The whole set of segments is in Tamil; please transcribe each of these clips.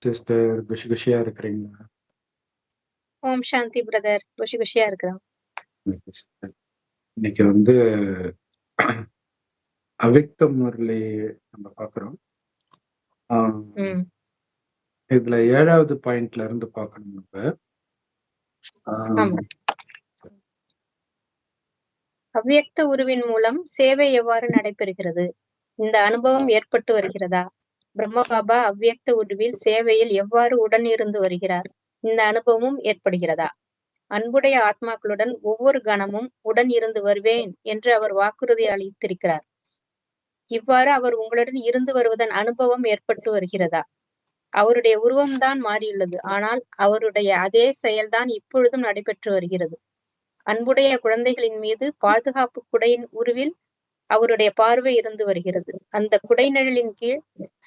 சிஸ்டர் குஷி குஷியா இருக்கிறீங்களா? ஓம் சாந்தி பிரதர். குஷி குஷியா இருக்கிறோம். Okay sister. இன்னைக்கு வந்து அவ்யக்த முரளி நம்ம பார்க்குறோம். ம். இதுல 7வது பாயிண்ட்ல இருந்து பார்க்கணும் நம்ம. ஆமா. அவ்யக்த உருவின் மூலம் சேவை எவ்வாறு நடைபெறுகிறது? இந்த அனுபவம் ஏற்பட்டு வருகிறதா? பிரம்ம பாபா அவ்யக்த உருவில் சேவையில் எவ்வாறு உடன் இருந்து வருகிறார்? இந்த அனுபவமும் ஏற்படுகிறதா? அன்புடைய ஆத்மாக்களுடன் ஒவ்வொரு கணமும் உடன் இருந்து வருவேன் என்று அவர் வாக்குறுதி அளித்திருக்கிறார். இவ்வாறு அவர் உங்களுடன் இருந்து வருவதன் அனுபவம் ஏற்பட்டு வருகிறதா? அவருடைய உருவம்தான் மாறியுள்ளது, ஆனால் அவருடைய அதே செயல்தான் இப்பொழுதும் நடைபெற்று வருகிறது. அன்புடைய குழந்தைகளின் மீது பாதுகாப்பு குடையின் உருவில் அவருடைய பார்வை இருந்து வருகிறது. அந்த குடைநிழலின் கீழ்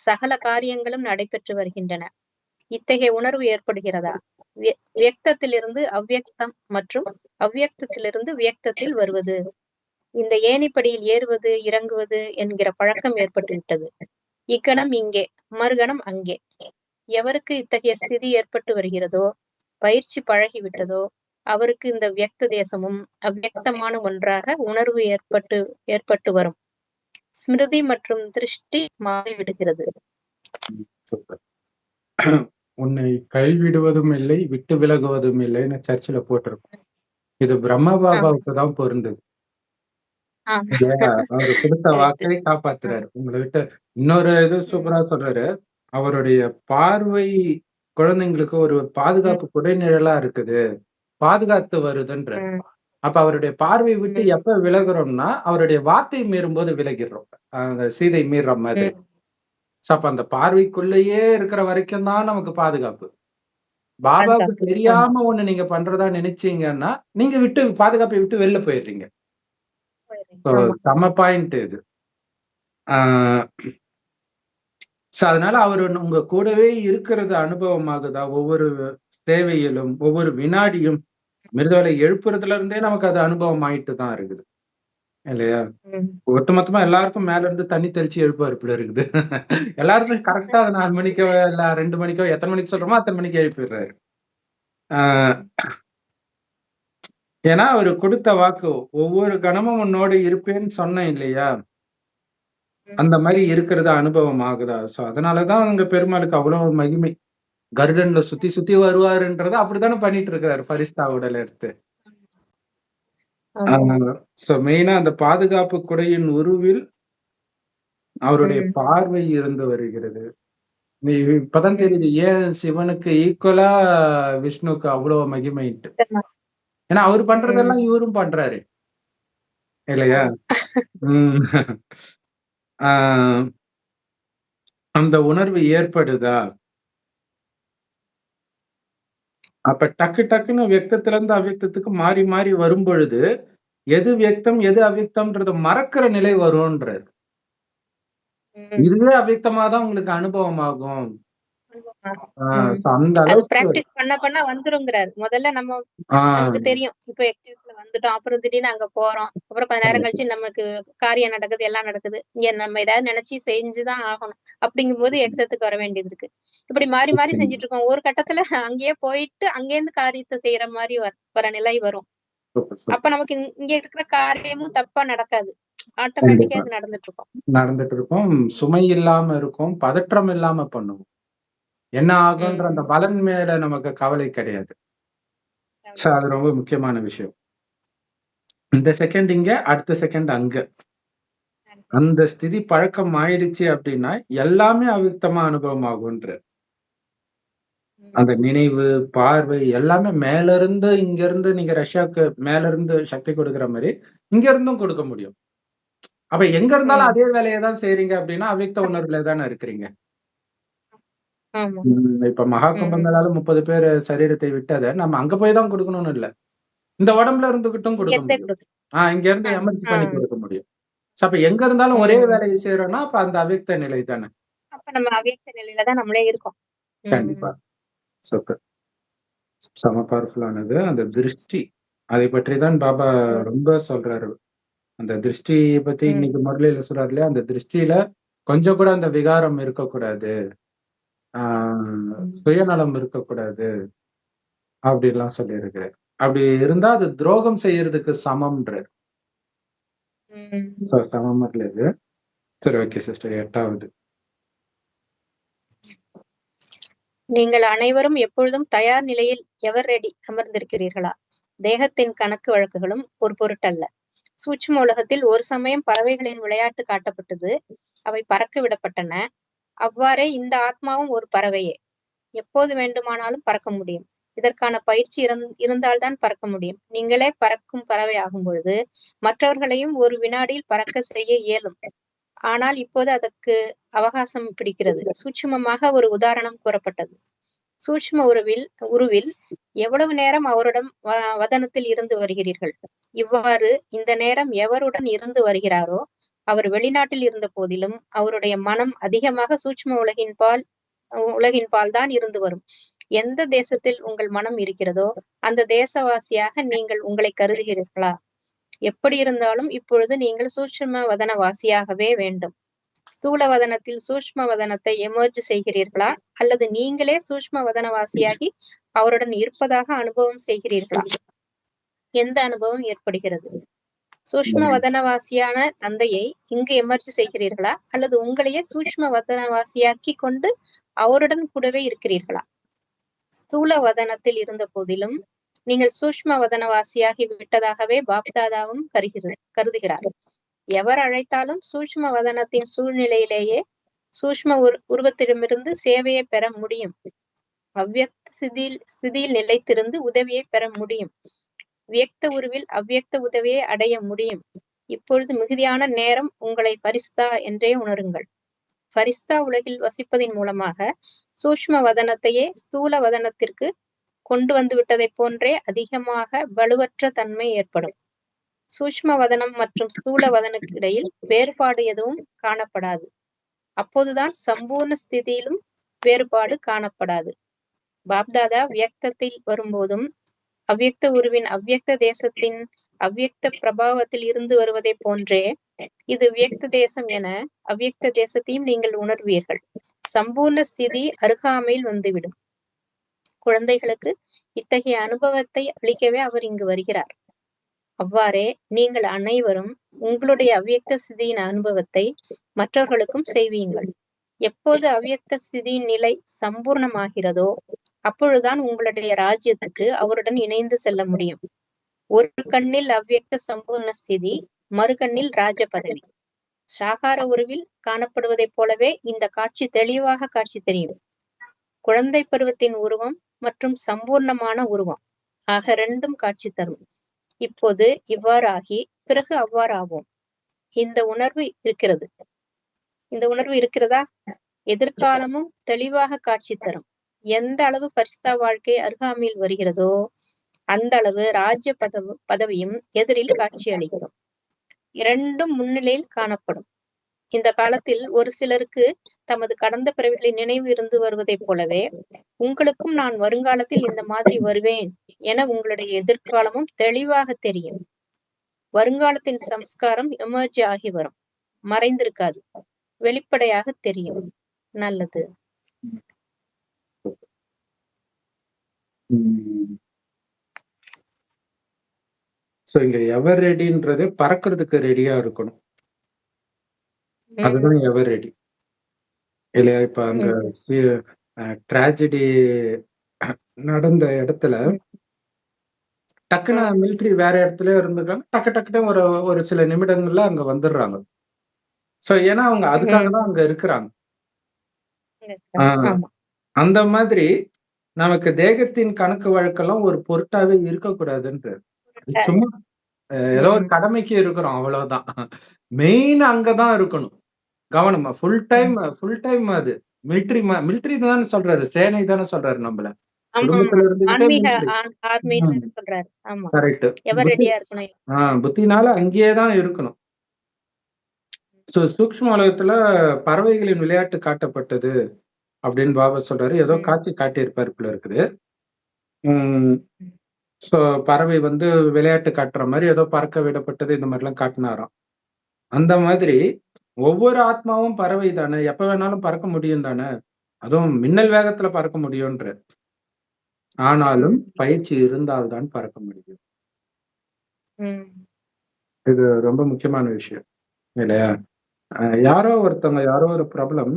சகல காரியங்களும் நடைபெற்று வருகின்றன. இத்தகைய உணர்வு ஏற்படுகிறதா? வியக்தத்திலிருந்து அவ்யக்தம் மற்றும் அவ்யக்தத்திலிருந்து வியக்தத்தில் வருவது. இந்த ஏணிப்படியில் ஏறுவது இறங்குவது என்கிற பழக்கம் ஏற்பட்டுவிட்டது. இக்கணம் இங்கே, மறுகணம் அங்கே. எவருக்கு இத்தகைய ஸ்திதி ஏற்பட்டு வருகிறதோ, பயிற்சி பழகிவிட்டதோ, அவருக்கு இந்த வியக்த தேசமும் அவ்யக்தமான ஒன்றாக உணர்வு ஏற்பட்டு வரும். ஸ்மிருதி மற்றும் திருஷ்டி மாறிவிடுகிறது. உன்னை கைவிடுவதும் இல்லை, விட்டு விலகுவதும் இல்லைன்னு சர்ச்சில் போட்டிருக்கோம். இது பிரம்ம பாபாவுக்கு தான் பொருந்தது. அவரு கொடுத்த வாக்கை காப்பாத்துறாரு. உங்களை விட்டு இன்னொரு இது சூப்பரா சொல்றாரு. அவருடைய பார்வை குழந்தைங்களுக்கு ஒரு பாதுகாப்பு குடைநிழலா இருக்குது, பாதுகாத்து வருதுன்ற. அப்ப அவருடைய பார்வை விட்டு எப்ப விலகுறோம்னா, அவருடைய வார்த்தை மீறும் போது விலகிடுறோம். அந்த சீதை மீறுற மாதிரி. அப்ப அந்த பார்வைக்குள்ளேயே இருக்கிற வரைக்கும் தான் நமக்கு பாதுகாப்பு. பாபாவுக்கு தெரியாம ஒண்ணு நீங்க பண்றதா நினைச்சீங்கன்னா, நீங்க விட்டு பாதுகாப்பை விட்டு வெளில போயிடுறீங்க. செம பாயிண்ட் இது. அதனால அவரு உங்க கூடவே இருக்கிறது அனுபவமாகுதா? ஒவ்வொரு சேவையிலும் ஒவ்வொரு வினாடியும் மிருதவலை எழுப்புறதுல இருந்தே நமக்கு அது அனுபவம் ஆயிட்டு தான் இருக்குது இல்லையா? ஒட்டுமொத்தமா எல்லாருக்கும் மேல இருந்து தண்ணி தெளிச்சு எழுப்பாரு இப்படி இருக்குது. எல்லாருமே கரெக்டா 4 மணிக்கோ இல்ல 2 மணிக்கோ எத்தனை மணிக்கு சொல்றோமோ அத்தனை மணிக்கு எழுப்பிடுறாரு. ஏன்னா அவரு கொடுத்த வாக்கு, ஒவ்வொரு கணமும் உன்னோடு இருப்பேன்னு சொன்னேன் இல்லையா? அந்த மாதிரி இருக்கிறது அனுபவம் ஆகுதா? சோ அதனாலதான் அங்க பெருமாளுக்கு அவ்வளவு மகிமை. கருடன்ல சுத்தி சுத்தி வருவாருன்றத அப்படித்தானே பண்ணிட்டு இருக்காரு ஃபரிஸ்தா உடல் எடுத்து. சோ மெயினா அந்த பாதுகாப்பு குடையின் உருவில் அவருடைய பார்வை இருந்து வருகிறது. நீ இப்பதான் தெரியுது ஏன் சிவனுக்கு ஈக்குவலா விஷ்ணுக்கு அவ்வளவு மகிமைட்டு. ஏன்னா அவர் பண்றதெல்லாம் இவரும் பண்றாரு இல்லையா? அந்த உணர்வு ஏற்படுதா? அப்ப டக்கு டக்குன்னு வியக்தத்துல இருந்து அவ்யக்தத்துக்கு மாறி மாறி வரும் பொழுது எது வியக்தம் எது அவ்யக்தம்ன்றத மறக்கிற நிலை வரும்ன்றாரு. இதுவே அவ்யக்தமாதான் உங்களுக்கு அனுபவம் ஆகும். அந்த அளவுக்கு பிராக்டிஸ் பண்ண வந்துருங்கிறாரு. முதல்ல நமக்கு தெரியும் இப்ப எக்ஸிஸ்ட்ல வந்துட்டோம், அப்புறம் திடீர்னு அங்க போறோம், அப்புறம் கொஞ்ச நேரம் கழிச்சு நமக்கு காரியம் நடக்குது, எல்லாம் நடக்குது, இங்க நம்ம ஏதாவது நினைச்சு செஞ்சுதான் ஆகணும். அப்படிங்கும் போது எக்ஸத்துக்கு வர வேண்டியது இருக்கு. இப்படி மாறி மாறி செஞ்சுட்டு இருக்கோம். ஒரு கட்டத்துல அங்கேயே போயிட்டு அங்கேருந்து காரியத்தை செய்யற மாதிரி வர நிலை வரும். அப்ப நமக்கு இங்க இருக்கிற காரியமும் தப்பா நடக்காது, ஆட்டோமேட்டிக்கா இது நடந்துட்டு இருக்கும். சுமை இல்லாம இருக்கும், பதற்றம் இல்லாம பண்ணுவோம். என்ன ஆகுன்ற அந்த பலன் மேல நமக்கு கவலை கிடையாது. அது ரொம்ப முக்கியமான விஷயம். இந்த செகண்ட் இங்க, அடுத்த செகண்ட் அங்க. அந்த ஸ்திதி பழக்கம் ஆயிடுச்சு அப்படின்னா எல்லாமே அவ்யக்தமா அனுபவம் ஆகுன்ற. அந்த நினைவு, பார்வை எல்லாமே மேல இருந்து இங்க இருந்து நீங்க ரஷ்யாவுக்கு மேல இருந்து சக்தி கொடுக்குற மாதிரி இங்க இருந்தும் கொடுக்க முடியும். அப்ப எங்க இருந்தாலும் அதே வேலையை தான் செய்றீங்க அப்படின்னா அவ்யக்த உணர்வுல தானே இருக்கிறீங்க. இப்ப மகா கும்பமேளால 30 பேர் சரீரத்தை விட்டதை நம்ம அங்க போய் தான் கொடுக்கணும்னு இல்ல, இந்த உடம்புல இருந்துகிட்டும் கொடுக்க முடியும். இங்க இருந்து எமர்ஜி பண்ணி கொடுக்க முடியும். அப்ப எங்க இருந்தாலும் ஒரே வேலையை செய்யறோம்னா அப்ப அந்த அவ்யக்த நிலை தானே. அப்ப நம்ம அவ்யக்த நிலையில தான் நம்மளே இருக்கோம். கண்டிப்பா. சூப்பர். செம பவர்ஃபுல்லானது. அந்த திருஷ்டி, அதை பற்றி தான் பாபா ரொம்ப சொல்றாரு. அந்த திருஷ்டியை பத்தி இன்னைக்கு முரளியில சொல்றாரு இல்லையா? அந்த திருஷ்டியில கொஞ்சம் கூட அந்த விகாரம் இருக்கக்கூடாது. சுயநலம் இருக்கக்கூடாது அப்படின்லாம் சொல்லியிருக்கிறார். அப்படி இருந்தா அது துரோகம் செய்யறதுக்கு சமம்ன்றார். சமம் இல்ல இது. சரி, ஓகே சிஸ்டர். 8வது. நீங்கள் அனைவரும் எப்பொழுதும் தயார் நிலையில் எவர் ரெடி அமர்ந்திருக்கிறீர்களா? தேகத்தின் கணக்கு வழக்குகளும் ஒரு பொருட்டல்ல. சூட்சும உலகத்தில் ஒரு சமயம் பறவைகளின் விளையாட்டு காட்டப்பட்டது. அவை பறக்க விடப்பட்டன. அவ்வாறே இந்த ஆத்மாவும் ஒரு பறவையே. எப்போது வேண்டுமானாலும் பறக்க முடியும். இதற்கான பயிற்சி இருந்தால்தான் பறக்க முடியும். நீங்களே பறக்கும் பறவை ஆகும் பொழுது மற்றவர்களையும் ஒரு வினாடியில் பறக்க செய்ய இயலும். ஆனால் இப்போது அதற்கு அவகாசம் பிடிக்கிறது. சூட்சுமமாக ஒரு உதாரணம் கூறப்பட்டது. சூட்சும உருவில் எவ்வளவு நேரம் அவருடன் வதனத்தில் இருந்து வருகிறீர்கள்? இவ்வாறு இந்த நேரம் எவருடன் இருந்து வருகிறாரோ அவர் வெளிநாட்டில் இருந்த போதிலும் அவருடைய மனம் அதிகமாக சூட்சும உலகின் பால் தான் இருந்து வரும். எந்த தேசத்தில் உங்கள் மனம் இருக்கிறதோ அந்த தேசவாசியாக நீங்கள் உங்களை கருதுகிறீர்களா? எப்படி இருந்தாலும் இப்பொழுது நீங்கள் சூட்சும வதன வாசியாகவே வேண்டும். ஸ்தூல வதனத்தில் சூட்சும வதனத்தை எமர்ஜ் செய்கிறீர்களா அல்லது நீங்களே சூட்சும வதனவாசியாகி அவருடன் இருப்பதாக அனுபவம் செய்கிறீர்களா? எந்த அனுபவம் ஏற்படுகிறது? சூட்சும வதனவாசியான தந்தையை இங்கு எமர்ஜ் செய்கிறீர்களா அல்லது உங்களையே சூட்சும வதனவாசியாக்கி கொண்டு அவருடன் கூடவே இருக்கிறீர்களா? ஸ்தூல வதனத்தில் இருந்த போதிலும் நீங்கள் சூட்சும வதனவாசியாகி விட்டதாகவே பாப்தாதாவும் கருதுகிறார். எவர் அழைத்தாலும் சூட்சும வதனத்தின் சூழ்நிலையிலேயே சூட்சும உருவத்திடமிருந்து சேவையை பெற முடியும். அவ்வியக்த ஸ்திதியில் நிலைத்திருந்து உதவியை பெற முடியும். வியக்த உருவில் அவ்வியக்த உதவியை அடைய முடியும். இப்பொழுது மிகுதியான நேரம் உங்களை பரிஸ்தா என்றே உணருங்கள். பரிஸ்தா உலகில் வசிப்பதின் மூலமாக சூட்சும வதனத்தையே ஸ்தூல வதனத்திற்கு கொண்டு வந்து விட்டதை போன்றே அதிகமாக வலுவற்ற தன்மை ஏற்படும். சூட்சும வதனம் மற்றும் ஸ்தூல வதனுக்கு இடையில் வேறுபாடு எதுவும் காணப்படாது. அப்போதுதான் சம்பூர்ண ஸ்திதியிலும் வேறுபாடு காணப்படாது. பாப்தாதா வியக்தத்தில் வரும்போதும் அவ்வியக்த உருவின் அவ்வியக்த தேசத்தின் அவ்வியக்த பிரபாவத்தில் இருந்து வருவதை போன்றே இது வியக்த தேசம் என அவ்வியக்த தேசத்தையும் நீங்கள் உணர்வீர்கள். சம்பூர்ண ஸ்திதி அருகாமையில் வந்துவிடும். குழந்தைகளுக்கு இத்தகைய அனுபவத்தை அளிக்கவே அவர் இங்கு வருகிறார். அவ்வாறே நீங்கள் அனைவரும் உங்களுடைய அவ்வியக்த ஸ்திதியின் அனுபவத்தை மற்றவர்களுக்கும் செய்வீங்கள். எப்போது அவ்வியக்த ஸ்திதியின் நிலை சம்பூர்ணமாகிறதோ அப்பொழுதுதான் உங்களுடைய ராஜ்யத்துக்கு அவருடன் இணைந்து செல்ல முடியும். ஒரு கண்ணில் அவ்வியக்த சம்பூர்ண ஸ்திதி, மறு கண்ணில் ராஜ பதவி. சாகார உருவில் காணப்படுவதைப் போலவே இந்த காட்சி தெளிவாக காட்சி தெரியும். குழந்தை பருவத்தின் உருவம் மற்றும் சம்பூர்ணமான உருவம் ஆக ரெண்டும் காட்சி தரும். இப்போது இவ்வாறு ஆகி பிறகு அவ்வாறு ஆவோம். இந்த உணர்வு இருக்கிறதா? எதிர்காலமும் தெளிவாக காட்சி தரும். எந்த அளவு பரிஸ்தா வாழ்க்கை அருகாமையில் வருகிறதோ அந்த அளவு ராஜ்ய பதவியும் எதிரில் காட்சி அளிக்கும். இரண்டும் முன்னிலையில் காணப்படும். இந்த காலத்தில் ஒரு சிலருக்கு தமது கடந்த பிறவிகளின் நினைவு இருந்து வருவதைப் போலவே உங்களுக்கும் நான் வருங்காலத்தில் இந்த மாதிரி வருவேன் என உங்களுடைய எதிர்காலமும் தெளிவாக தெரியும். வருங்காலத்தின் சம்ஸ்காரம் எமர்ஜி ஆகி வரும். மறைந்திருக்காது, வெளிப்படையாக தெரியும். நல்லது. இங்க எவர் ரெடின்றது பறக்கிறதுக்கு ரெடியா இருக்கணும். அதுதான் எவர் ரெடி இல்லையா? இப்ப அங்க ட்ராஜடி நடந்த இடத்துல டக்குன்னு மிலிட்ரி வேற இடத்துல இருந்துக்கிறாங்க. டக்குன்னு ஒரு சில நிமிடங்கள்ல அங்க வந்துடுறாங்க. சோ ஏன்னா அவங்க அதுக்காக தான் அங்க இருக்கிறாங்க. அந்த மாதிரி நமக்கு தேகத்தின் கணக்கு வழக்கெல்லாம் ஒரு பொருட்டாவே இருக்கக்கூடாதுன்ற. சும்மா ஏதோ ஒரு கடமைக்கு இருக்கிறோம், அவ்வளவுதான். மெயின் அங்கதான் இருக்கணும் கவனமா. ஃபுல் டைம் அது மிலிட்ரி தானே சொல்றாரு, சேனை தானே சொல்றாரு நம்மள. குடும்பத்துல இருந்துகிட்டே கரெக்ட். புத்தினால அங்கேயேதான் இருக்கணும். சூக்ஷ்ம உலகத்துல பறவைகளின் விளையாட்டு காட்டப்பட்டது அப்படின்னு பாபா சொல்றாரு. ஏதோ காட்சி காட்டியிருப்பாரு போல இருக்குது. சோ பறவை விளையாட்டு காட்டுற மாதிரி ஏதோ பறக்க விடப்பட்டது, இந்த மாதிரி எல்லாம் காட்டினாராம். அந்த மாதிரி ஒவ்வொரு ஆத்மாவும் பறவை தானே, எப்ப வேணாலும் பறக்க முடியும் தானே. அதுவும் மின்னல் வேகத்துல பறக்க முடியும்ன்ற. ஆனாலும் ம். பயிற்சி இருந்தால்தான் பறக்க முடியும். ம். இது ரொம்ப முக்கியமான விஷயம் இல்லையா? யாரோ ஒரு பிரபலம்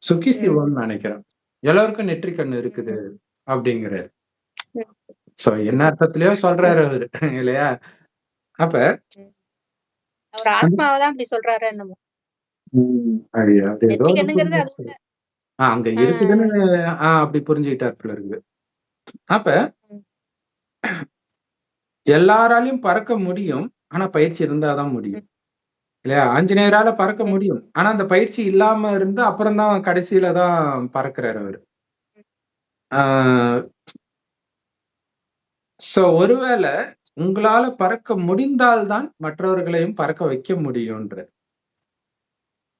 சுகி ம். சிவம்னு நினைக்கிறேன். எல்லாருக்கும் நெற்றிக் கண்ணு இருக்குது ம். அப்படிங்கிறாரு. ம். சோ என்ன அர்த்தத்திலயோ சொல்றாரு அவரு இல்லையா? அப்ப ம். அவர் ஆத்மாவ தான் அப்படி சொல்றாரோ என்னமோ. அது அது ஏதோ நெற்றிக் ஒரு கண்ணுங்கிறது அது புரிதல். உள்ள அங்க ஆ. இருக்குதுன்னு அப்படி புரிஞ்சுக்கிட்டார் போல இருக்குது. அப்ப ம். எல்லாராலையும் பறக்க முடியும். ஆனா பயிற்சி இருந்தா தான் முடியும். ம். இல்லையா? ஆஞ்சநேயரால பறக்க ம். முடியும். ஆனா அந்த பயிற்சி இல்லாம இருந்து அப்புறம் தான் கடைசியில தான் பறக்கிறாரு அவரு. ஆ சோ ஒருவேள உங்களால பறக்க முடிந்தால் தான் மற்றவர்களையும் பறக்க வைக்க முடியும்ன்ற.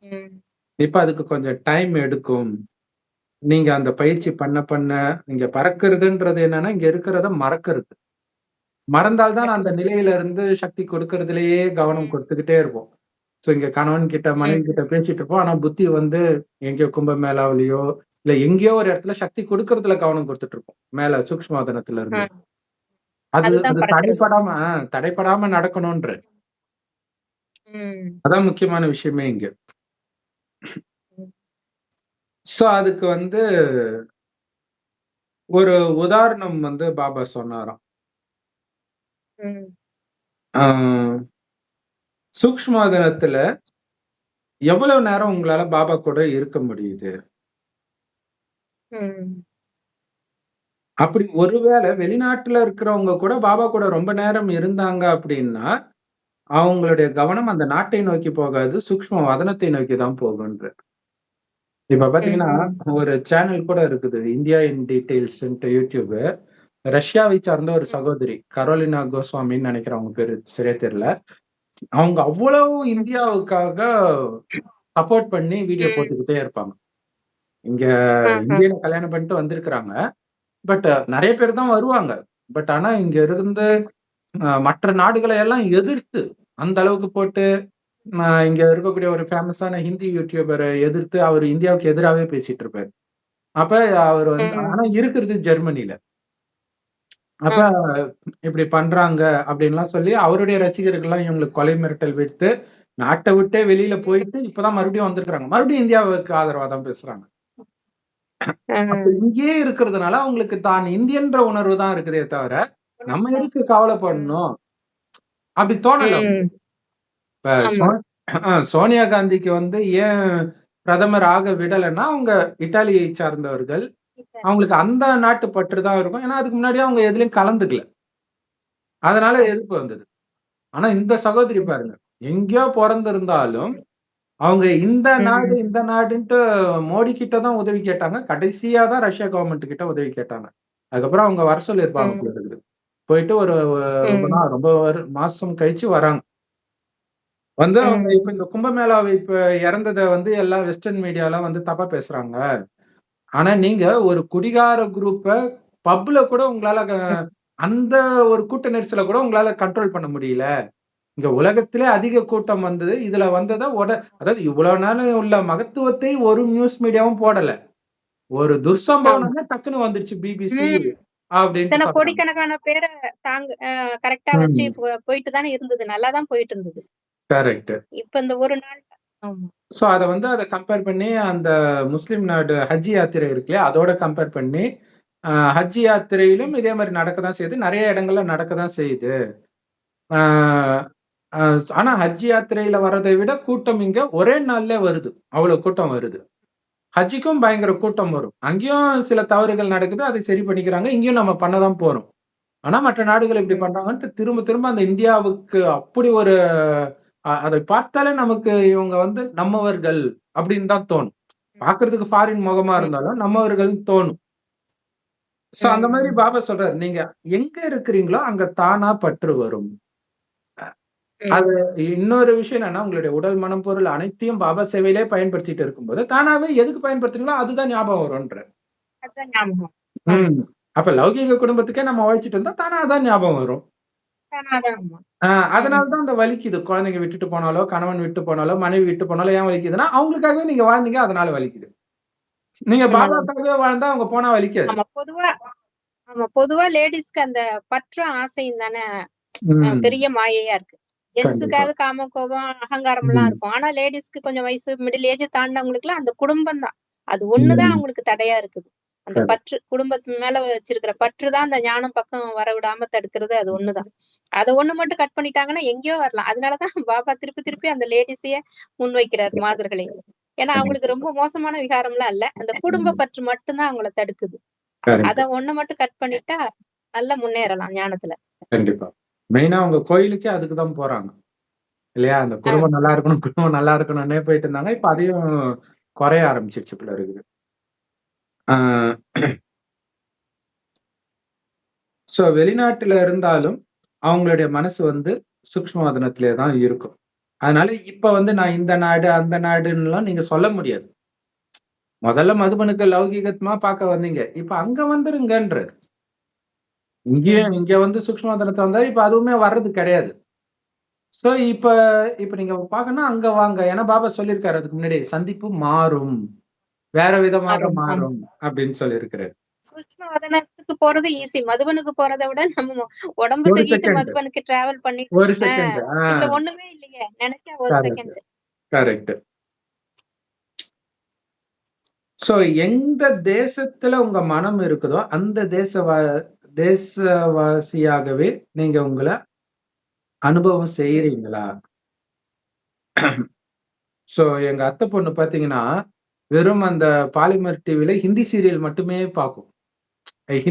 ம். இப்ப அதுக்கு கொஞ்சம் டைம் எடுக்கும். நீங்க அந்த பயிற்சி பண்ண நீங்க பறக்கிறதுன்றது என்னன்னா, இங்க இருக்கிறத மறக்கறது. மறந்தால் தான் அந்த நடக்குது. நிலையில இருந்து சக்தி கொடுக்கறதிலேயே கவனம் ம். கொடுத்துக்கிட்டே இருப்போம். சோ இங்க கணவன் கிட்ட, மனைவி ம். கிட்ட பேசிட்டு இருப்போம். ஆனா புத்தி வந்து எங்கேயோ கும்பமேளாவிலயோ, இல்ல எங்கேயோ ஒரு இடத்துல சக்தி கொடுக்கறதுல கவனம் கொடுத்துட்டு இருப்போம். மேல சூக்ஷ்மவதனத்துல ஆ. இருந்து. அது அதுதான் அது பறக்கிறது. தடைப்படாம நடக்கணும்ன்ற. ம். அதான் முக்கியமான விஷயமே இங்க. ம். சோ அதுக்கு வந்து ஒரு உதாரணம் வந்து பாபா சொன்னாராம். ம். ஆ சூக்ஷ்மவதனத்துல எவ்வளவு நேரம் உங்களால பாபா கூட இருக்க முடியுது? ம். அப்படி ஒருவேளை வெளிநாட்டுல இருக்கிறவங்க கூட பாபா கூட ரொம்ப நேரம் இருந்தாங்க அப்படின்னா, அவங்களுடைய கவனம் அந்த நாட்டை நோக்கி போகாது. சூக்ஷ்ம வதனத்தை நோக்கி தான் போகும்ன்ற. இப்ப ம். பாத்தீங்கன்னா, ம். ஒரு சேனல் கூட இருக்குது. இந்தியா இன் டீடெயில்ஸ்ன்ட்டு யூடியூப். ரஷ்யாவை சார்ந்த ஒரு ம். சகோதரி. கரோலினா கோஸ்வாமின்னு நெனைக்கிறேன் அவங்க பேரு. சரியா தெரியல. அவங்க அவ்வளவு ம். இந்தியாவுக்காக சப்போர்ட் பண்ணி வீடியோ ம். போட்டுக்கிட்டே இருப்பாங்க. இங்க ஆஹா. இந்தியன கல்யாணம் பண்ணிட்டு வந்திருக்கிறாங்க. பட் நெறைய பேர் தான் வருவாங்க. பட் ஆனா இங்க இருந்து மற்ற நாடுகளை எல்லாம் எதிர்த்து, அந்த அளவுக்கு போட்டு இங்க இருக்கக்கூடிய ஒரு ஃபேமஸான ஹிந்தி யூடியூபர எதிர்த்து அவரு இந்தியாவுக்கு எதிராவே பேசிட்டு இருப்பாரு. அப்ப அவரு வந்து ம். ஆனா இருக்கிறது ஜெர்மனில. ஆ. அப்ப இப்படி பண்றாங்க அப்படின்லாம் சொல்லி அவருடைய ரசிகர்கள்லாம் இவங்களுக்கு கொலை மிரட்டல் விடுத்து, நாட்ட விட்டே வெளியில ம். போயிட்டு இப்பதான் மறுபடியும் வந்திருக்காங்க. மறுபடியும் இந்தியாவுக்கு ஆதரவா தான் பேசுறாங்க. ஆ. அப்ப இங்கேயே இருக்கிறதுனால அவங்களுக்கு தான் இந்தியன்ற உணர்வு தான் இருக்குதே தவிர, நம்ம எதுக்கு ம். கவலைப்படணும்? அப்படி தோணல ம். அவங்களுக்கு. இப்ப ஆமா. சோனியா காந்திக்கு வந்து ஏன் பிரதமர் ஆக விடலன்னா, அவங்க இத்தாலியை சார்ந்தவர்கள். இப்ப அவங்களுக்கு அந்த நாட்டு பற்று தான் இருக்கும். ஏன்னா, அதுக்கு முன்னாடியே அவங்க எதுலயும் கலந்துக்கல. அதனால ஆமா. எதிர்ப்பு வந்தது. ஆனா இந்த சகோதரி ம். பாருங்க. எங்கேயோ பொறந்திருந்தாலும், ம். அவங்க ம். இந்த நாடுன்ட்டு மோடி கிட்ட தான் உதவி கேட்டாங்க. கடைசியா தான் ரஷ்யா கவர்ன்மெண்ட் கிட்ட உதவி கேட்டாங்க. அதுக்கப்புறம் அவங்க வர சொல்லியிருப்பாங்க ம். போல இருக்குது. போயிட்டு ஒரு ம். ரொம்ப மாசம் கழிச்சு வராங்க. வந்து அவங்க ம். இப்ப இந்த கும்பமேளாவ இப்ப இறந்தத வந்து எல்லா வெஸ்டர்ன் மீடியாலாம் வந்து தப்பா பேசுறாங்க. ஆனா நீங்க ஒரு குடிகார குரூப்ப பப்ல கூட உங்களால ம். அந்த ஒரு கூட்ட நெரிசல கூட உங்களால கண்ட்ரோல் பண்ண முடியல. இங்க உலகத்திலே அதிக கூட்டம் வந்தது. இதுல வந்தத அதாவது இவ்வளவு நாள் உள்ள மகத்துவத்தை ஒரு நியூஸ் மீடியாவும் போடல. ஒரு துர்சம்பவம் ஆமா. நடந்தா டக்குன்னு வந்துருச்சு பிபிசி ம். அப்டின்ட்டு இத்தன சொல்றாங்க. கோடிக்கணக்கான பேர கரெக்ட்டா வச்சு ம். போயிட்டு தானே இருந்தது. நல்லா தான் போயிட்டு இருந்தது. கரெக்ட். இப்ப இந்த ஒரு நாள் ஆமா. சோ அத கம்பேர் பண்ணி அந்த முஸ்லிம் நாடு ஹஜ் யாத்திரை இருக்கு இல்லையா? அதோட கம்பேர் பண்ணி, ஹஜ் யாத்திரையிலும் இதே மாரி நடக்க தான் செய்யுது. நெறைய இடங்கள்ல நடக்க தான் செய்யுது. ஆ அ ஆனா ஹஜ் யாத்திரையில வர்றதை விட கூட்டம் இங்க ஒரே நாள்ல வருது. அவ்வளோ கூட்டம் வருது. ஹஜ்ஜுக்கும் பயங்கர கூட்டம் வரும். அங்கேயும் சில தவறுகள் நடக்குது. அதை சரி பண்ணிக்கிறாங்க. இங்கேயும் நம்ம பண்ண தான் போறோம். ஆனா மற்ற நாடுகள் இப்படி ம். பண்றாங்கன்ட்டு திரும்ப திரும்ப அந்த இந்தியாவுக்கு அப்படி ஒரு அதை பார்த்தாலே நமக்கு இவங்க வந்து நம்மவர்கள் அப்படின்னு தான் தோணும். ம். பார்க்கறதுக்கு ஃபாரின் முகமா ம். இருந்தாலும் நம்மவர்கள்ன்னு தோணும். சோ அந்த மாதிரி ம். பாபா சொல்றாரு, நீங்க எங்க இருக்கிறீங்களோ அங்க தானா பற்று வரும். அது ம். இன்னொரு விஷயம் என்னன்னா, உங்களுடைய உடல், மனம், பொருள் அனைத்தையும் பாபா சேவையிலே பயன்படுத்திட்டு இருக்கும்போது, தானாவே எதுக்கு பயன்படுத்துறீங்களோ அதுதான் ஞாபகம் வரும்ன்றாரு. அதான் ஞாபகம். ஆமா. ம். அப்ப லௌகீக குடும்பத்துக்கே நம்ம உழைச்சுட்டு இருந்தா, தானா அதான் ஞாபகம் வரும். அதான் ஆமா. ஆ அதனால ம். தான் அந்த வலிக்குது. குழந்தைங்க விட்டுட்டு போனாலோ, கணவன் விட்டு போனாலோ, மனைவி விட்டு போனாலோ ஏன் வலிக்குதுன்னா, அவங்களுக்காகவே நீங்க வாழ்ந்தீங்க அதனால வலிக்குது. நீங்க உண்மைதான். பாபாக்காகவே வாழ்ந்தா அவங்க போனா வலிக்காது. பொதுவா லேடிஸ்க்கு அந்த பற்றும் ஆசையும் தானே ம். பெரிய மாயையா இருக்கு. கண்டிப்பா. ஜென்ஸுக்காவது காம கோபம், அகங்காரம் எல்லாம் ம். இருக்கும். ஆனா லேடிஸ்க்கு கொஞ்சம் வயசு மிடில் ஏஜ் தாண்டினவங்களுக்குலாம் அந்த குடும்பம் தான். அது ஒண்ணுதான் ம். அவங்களுக்கு தடையா இருக்குது. அந்த கரெக்ட். பற்று குடும்பத்து மேல வச்சிருக்கிற பற்று தான் அந்த ஞானம் பக்கம் வரவிடாம தடுக்கிறது அது ஒண்ணுதான். அத ஒண்ணு மட்டும் கட் பண்ணிட்டாங்கன்னா எங்கேயோ வரலாம். அதனாலதான் பாபா திருப்பி திருப்பி அந்த லேடிஸையே முன்வைக்கிறார் மாதர்களே. ஏன்னா கண்டிப்பா. அவங்களுக்கு ரொம்ப மோசமான விகாரம்லாம் இல்ல. அந்த குடும்ப ம். பற்று மட்டும் தான் அவங்கள தடுக்குது. கரெக்ட். அத ஒண்ணு மட்டும் கட் பண்ணிட்டா நல்லா முன்னேறலாம் ஞானத்துல. கண்டிப்பா. மெயினா அவங்க கோயிலுக்கே அதுக்கு தான் போறாங்க. இல்லையா? அந்த குடும்பம் நல்லா இருக்கணும், குடும்பம் நல்லா இருக்கணும்னே போயிட்டு இருந்தாங்க. இப்ப அதையும் குறைய ஆரம்பிச்சிருச்சு போல இருக்குது. ஆ சோ வெளிநாட்டுல இருந்தாலும் அவங்களுடைய மனசு வந்து சூக்ஷ்மவதனத்திலே தான் இருக்கும். அதனால இப்ப வந்து நான் இந்த நாடு, அந்த நாடுன்னுலாம் நீங்க சொல்ல முடியாது. முதல்ல மதுபனுக்கு லௌகீகமா பார்க்க வந்தீங்க. இப்ப அங்க வந்துருங்கன்றாரு. இங்க வந்து சூக்ஷ்மவதனத்துல வந்தா இப்ப அதுவுமே வர்றது கிடையாது. சோ இப்ப இப்ப நீங்க பார்க்கணும்னா அங்க வாங்க. ஏன்னா பாபா சொல்லியிருக்காரு அதுக்கு முன்னாடி, சந்திப்பு மாறும். வேற விதமாக ஆர்வம். ஆமா. மாறும் அப்படின்னு சொல்லியிருக்கிறாரு. சூட்சும வதனத்துக்கு போறது ஈஸி. மதுபனுக்கு போறத விட நம்ம உடம்பு 1 தூக்கிட்டு செகண்ட், மதுபனுக்கு டிராவல் பண்ணிட்டு 1 செகண்ட். இதுல ஒண்ணுமே இல்லையே. நெனச்சா 1 கரெக்ட், செகண்ட். கரெக்ட். சோ எந்த தேசத்துல உங்க மனம் இருக்குதோ, அந்த தேசவாசியாகவே நீங்க உங்கள அனுபவம் செய்றீங்களா? சோ எங்க அத்தை பொண்ணு பார்த்தீங்கன்னா, வெறும் அந்த பாலிமர் டிவில ஹிந்தி சீரியல் மட்டுமே பார்க்கும்.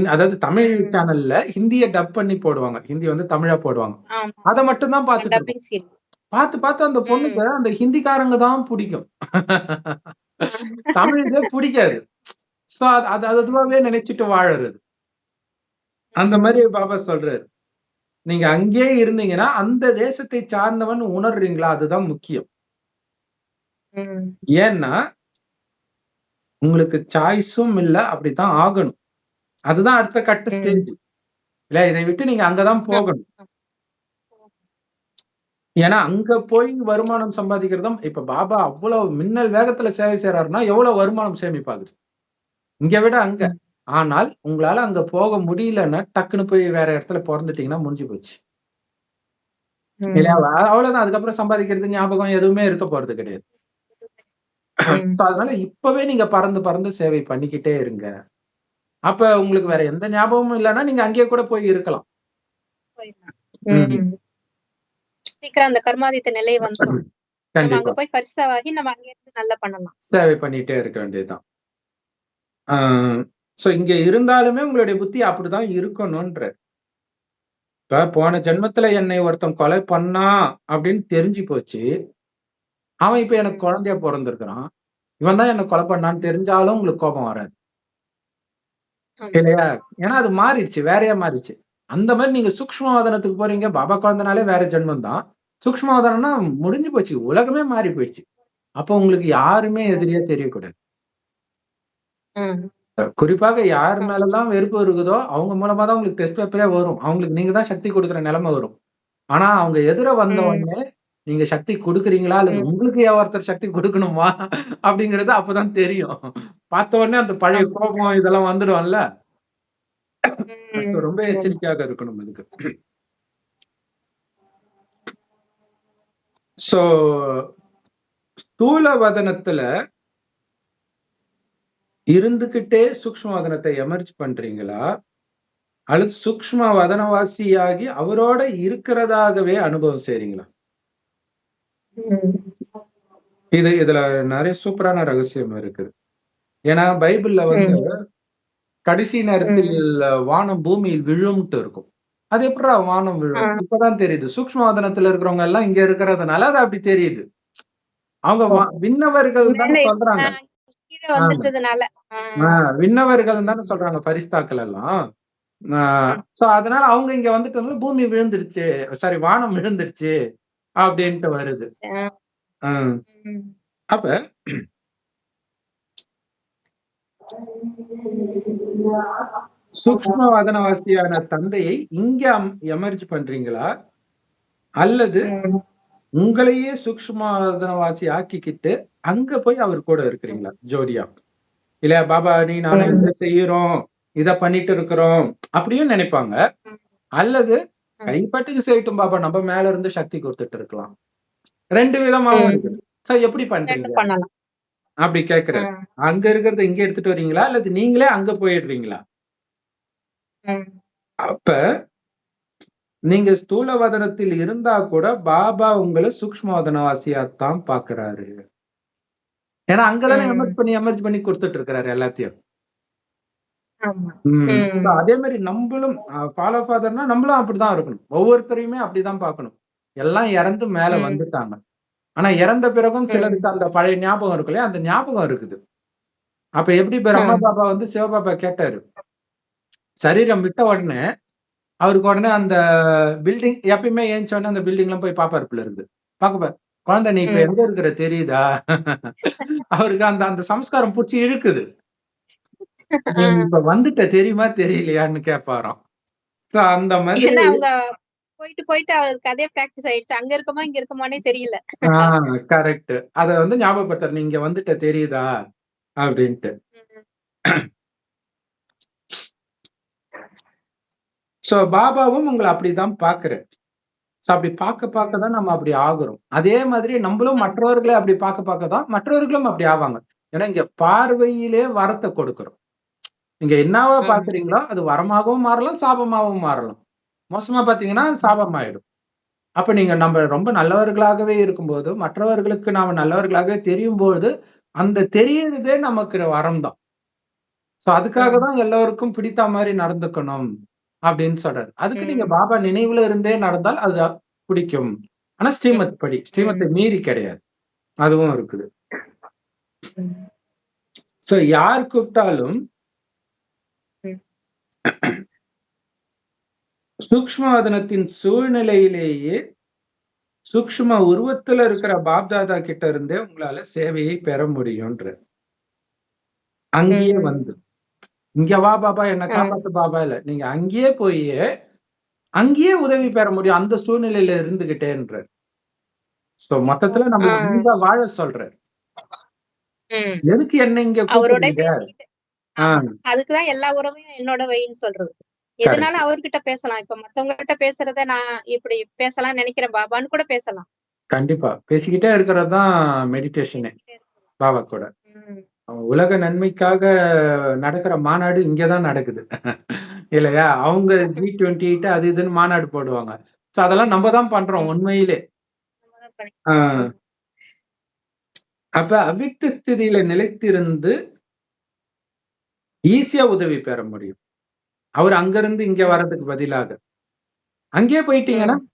அதாவது தமிழ் ம். சேனல்ல ஹிந்திய டப் பண்ணி போடுவாங்க. ஹிந்தி வந்து தமிழா போடுவாங்க. ஆமா. அத மட்டும் தான் பார்த்துட்டு இருக்கும். Dubbing serial. பார்த்து, பார்த்து அந்த பொண்ணுக்கு ம். அந்த ஹிந்திக்காரங்க தான் புடிக்கும். தமிழ் இதே புடிக்காது. சோ அது அது அதுவாவே நினைச்சுட்டு வாழறது. அந்த மாரி ம். பாபா சொல்றாரு. நீங்க அங்கேயே இருந்தீங்கன்னா, அந்த தேசத்தை சார்ந்தவன் உணர்றீங்களா? அதுதான் முக்கியம். ம். ஏன்னா, உங்களுக்கு சாய்ஸும் இல்ல. அப்படித்தான் ஆகணும். அதுதான் அடுத்த கட்ட ம். ஸ்டேஜ். இல்ல இதை விட்டு நீங்க அங்க தான் போகணும். ஆமா. ஏன்னா, அங்க போய் வருமானம் சம்பாதிக்கிறதும் இப்ப பாபா அவ்வளவு மின்னல் வேகத்துல சேவை செய்றாருன்னா, எவ்வளவு வருமானம் சேமிப்பாகுது. இங்க விட அங்க. ம். ஆனால், உங்களால அங்க போக முடியலன்னா, டக்குனு போய் வேற இடத்துல பொறந்துட்டீங்கன்னா முடிஞ்சு போச்சு. இல்லையா? ம். அவ்வளவுதான். அதுக்கப்புறம் சம்பாதிக்கிறது, ஞாபகம் எதுவுமே இருக்க போறது கிடையாது. ம். சோ அதனால இப்பவே நீங்க பறந்து, பறந்து சேவை பண்ணிக்கிட்டே இருங்க. அப்ப உங்களுக்கு வேற எந்த ஞாபகமும் இல்லன்னா, நீங்க அங்கேயே கூட போய் இருக்கலாம். போயிடலாம். ம். ம். சீக்கிரம் அந்த கர்மாதித்த நிலை வந்துரும். நம்ம அங்க கண்டிப்பா. போய் பரிசாவாகி நம்ம அங்க இருந்து நல்லா பண்ணலாம். சேவை பண்ணிட்டே இருக்க வேண்டியதுதான். ஆ சோ இங்க இருந்தாலுமே உங்களுடைய புத்தி அப்படிதான் இருக்கணும்ன்றாரு. இப்ப போன ஜென்மத்துல என்னை ஒருத்தன் கொலை பண்ணான் அப்படின்னு தெரிஞ்சு போச்சு. அவன் இப்ப எனக்கு ம். குழந்தையா பொறந்திருக்கிறான். இவன் தான் என்ன கொலை பண்ணான்னு தெரிஞ்சாலும் உங்களுக்கு கோபம் வராது. ஆமா. இல்லையா? ஏன்னா அது மாறிடுச்சு. வேறையா மாறிடுச்சு. அந்த மாரி நீங்க சூக்ஷ்மவதனத்துக்கு போறீங்க. பாபா குழந்தனாலே வேற ஜென்மம் தான். சூக்ஷ்மவதனம்னா முடிஞ்சு போச்சு. உலகமே மாறி போயிடுச்சு. அப்போ உங்களுக்கு யாருமே எதிரியா தெரியக்கூடாது. ம். குறிப்பாக யார் ம். மேலலாம் வெறுப்பு இருக்குதோ, அவங்க மூலமா தான் உங்களுக்கு டெஸ்ட் பேப்பரே வரும். அவங்களுக்கு நீங்க தான் சக்தி குடுக்குற நெலைம வரும். ஆனா அவங்க எதிர வந்த ம். உடனே, நீங்க சக்தி குடுக்குறீங்களா? அல்லது ம். உங்களுக்கு ஒருத்தர் சக்தி குடுக்கணுமா? அப்படிங்கிறது அப்பதான் தெரியும். பார்த்த உடனே அந்த பழைய ஆமா. கோபம் இதெல்லாம் வந்துடும்ல. ம். ரொம்ப ஆமா. எச்சரிக்கையாக இருக்கணும் இதுக்கு. சோ ஸ்தூல வதனத்துல இருந்துகிட்டே சூக்ஷ்ம வதனத்தை எமர்ஜ் பண்றீங்களா? அல்லது சூக்ஷ்ம வதனவாசியாகி அவரோட இருக்கிறதாகவே அனுபவம் செய்றீங்களா? ம். இதுல நெறைய சூப்பரான ரகசியம் இருக்குது. ஏன்னா பைபிள்ல வந்து ம். கடைசி நேரத்தில் ம். வானம் பூமியில் விழும்ட்டு இருக்கும். அது எப்புட்றா வானம் ஆ. விழும்? இப்பதான் தெரியுது. சூக்ஷ்ம வதனத்துல இருக்கிறவங்க எல்லாம் இங்க இருக்கிறதுனால அது அப்படி தெரியுது. அவங்க ஓஹோ! விண்ணவர்கள் மேல தானே சொல்றாங்க. இருந்தேன் கீழ ஆ, வந்துட்டதுனால. ஆ. ஆ விண்ணவர்கள் தானே ம். சொல்றாங்க பரிஸ்தாக்கள் எல்லாம். ஆ ம். சோ அதனால அவங்க இங்க வந்துட்டனால பூமி விழுந்துருச்சு. சாரி வானம் விழுந்துருச்சு அப்படின்ட்டு வருது. ஆ. ம். ம். அப்ப சூக்ஷ்ம வதனவாசியான தந்தையை இங்க எமர்ஜ் பண்றீங்களா? அல்லது ம். உங்களையே சூக்ஷ்ம வதனவாசி ஆக்கிக்கிட்டு, அங்க போய் அவர் கூட இருக்கிறீங்களா? ஜோடியா. இல்லையா? பாபா நீ நானும் ம், இத செய்யறோம், இத பண்ணிட்டு இருக்கிறோம் அப்படியும் நினைப்பாங்க. ம், அல்லது ம். கைப்பட்டுக்கு செய்யட்டும் பாபா, நம்ம மேல இருந்து சக்தி கொடுத்துட்டு இருக்கலாம். 2 விதமாவும் இருக்குது. ம். சோ எப்படி 2 பண்றீங்க? பண்ணலாம். அப்படி கேட்கிறாரு. ம், அங்க இருக்கிறத இங்க எடுத்துட்டு வரீங்களா? அல்லது நீங்களே அங்க போயிடுறீங்களா? ம், அப்ப நீங்க ஸ்தூல வதனத்தில் இருந்தா கூட பாபா உங்கள சூக்ஷ்ம வதனவாசியாத்தான் பார்க்கிறாரு. ஏன்னா அங்கதானே ம். எமர்ஜ் பண்ணி குடுத்துட்டு இருக்கிறாரு எல்லாத்தையும். ஆமா. So ம், அதே மாதிரி நம்மளும் ஃபாலோ ஃபாதர்னா நம்மளும் அப்படிதான் இருக்கணும். ஒவ்வொருத்தரையுமே அப்படிதான் பார்க்கணும். எல்லாம் இறந்து மேல ம், வந்துட்டாங்க. ஆனா இறந்த பிறகும் ம், சிலருக்கு அந்த பழைய ஞாபகம் இருக்கு இல்லையா? அந்த ஞாபகம் இருக்குது. அப்ப எப்படி பிரம்மா ம், பாபா வந்து சிவபாபா கேட்டாரு. சரீரம் விட்ட உடனே அவருக்கு உடனே அந்த பில்டிங் எப்பயுமே ஏஞ்ச உடனே அந்த பில்டிங்லாம் போய் பாப்பாரு போல இருக்குது. பாக்க குழந்தை நீ இப்ப ம். எங்க இருக்கிற தெரியுதா? அவருக்கு அந்த அந்த சம்ஸ்காரம் புடிச்சு இழுக்குது. நீ ஆ. இப்ப வந்துட்ட தெரியுமா தெரியலையான்னு கேட்பாராம். சோ அந்த மாதிரி ஏன்னா அவங்க போயிட்டு, போயிட்டு அவருக்கு அதே பிராக்டிஸ் ஆயிடுச்சு. அங்க இருக்கோமா, இங்க இருக்கோமான்னே தெரியல. ஆ கரெக்ட். அத வந்து ஞாபகப்படுத்துறாரு. நீ இங்க வந்துட்ட தெரியுதா? அப்படின்ட்டு. ம், சோ பாபாவும் உங்கள அப்படிதான் பார்க்கிறாரு. சோ அப்படி பார்க்க ம். தான் நம்ம அப்படி ஆகுறோம். அதே மாதிரி நம்மளும் ஆமா. மற்றவர்கள அப்படி பார்க்க தான் மற்றவர்களும் அப்படி ஆவாங்க. ஏன்னா இங்க பார்வையிலே வரத்த கொடுக்கிறோம். நீங்க என்னவா ஆமா. பார்க்கிறீங்களோ அது வரமாகவும் மாறலாம், சாபமாகவும் மாறலாம். மோசமா பார்த்தீங்கன்னா ம், சாபமாயிடும். அப்ப நீங்க நம்ம ரொம்ப நல்லவர்களாகவே இருக்கும்போது, மற்றவர்களுக்கு நாம நல்லவர்களாகவே தெரியும்போது, அந்த தெரியறதே நமக்கு வரம் தான். சோ அதுக்காக ம், தான் எல்லோருக்கும் பிடித்தா மாரி நடந்துக்கணும் அப்படின்னு சொல்றாரு. அதுக்கு நீங்க ம், பாபா நினைவுல இருந்தே நடந்தால் அது பிடிக்கும். ஆனா ம், ஸ்ரீமத் படி. ம், ஸ்ரீமத்தை மீறி கிடையாது. அதுவும் இருக்குது. ம், சோ யார் கூப்பிட்டாலும் ம், சூக்ஷ்மவதனத்தின் சூழ்நிலையிலேயே சூக்ஷ்ம உருவத்துல இருக்கிற பாப்தாதா கிட்ட இருந்தே உங்களால சேவையை பெற முடியும்ன்ற. அங்கேயே வந்து. ம். இங்க வா பாபா என்ன ஆ. காப்பாத்து பாபா இல்ல. நீங்க அங்கேயே போயி, அங்கேயே உதவி பெற முடியும். அந்த சூழ்நிலையில இருந்துகிட்டேன்றாரு. சோ மொத்தத்துல ஆ. நம்மள அங்க வாழ சொல்றாரு. ம். எதுக்கு என்ன இங்க அவரோட கூப்பிடுறீங்க? பேசிக்கிட்டு ஆ ஆமா. அதுக்கு தான் எல்லா உறவையும் என்னோட வைன்னு சொல்றது. கரெக்ட். எதுனாலும் அவர்கிட்ட பேசலாம். இப்ப மத்தவங்ககிட்ட பேசுறத நான் இப்படி பேசலாம்னு நெனைக்கிறேன் பாபான்னு கூட பேசலாம். கண்டிப்பா. பேசிக்கிட்டே இருக்கிறது தான் மெடிடேஷனே பேசிக்கிட்டே இருக்கிறது. பாபா கூட. ம். உலக நன்மைக்காக நடக்கிற மாநாடு இங்க தான் நடக்குது. இல்லையா? அவங்க G28 அது இதுன்னு மாநாடு போடுவாங்க. சோ அதெல்லாம் நம்ம தான் பண்றோம் ம். உண்மையிலே. சமாதானம் பண்ணி ஆ ம். அப்ப அவ்யக்த ஸ்திதியில நிலைத்திருந்து ஈஸியா உதவி பெற முடியும். அவரு அங்கிருந்து இங்க ம். வர்றதுக்கு பதிலாக. அங்கேயே போயிட்டீங்கன்னா, ம்.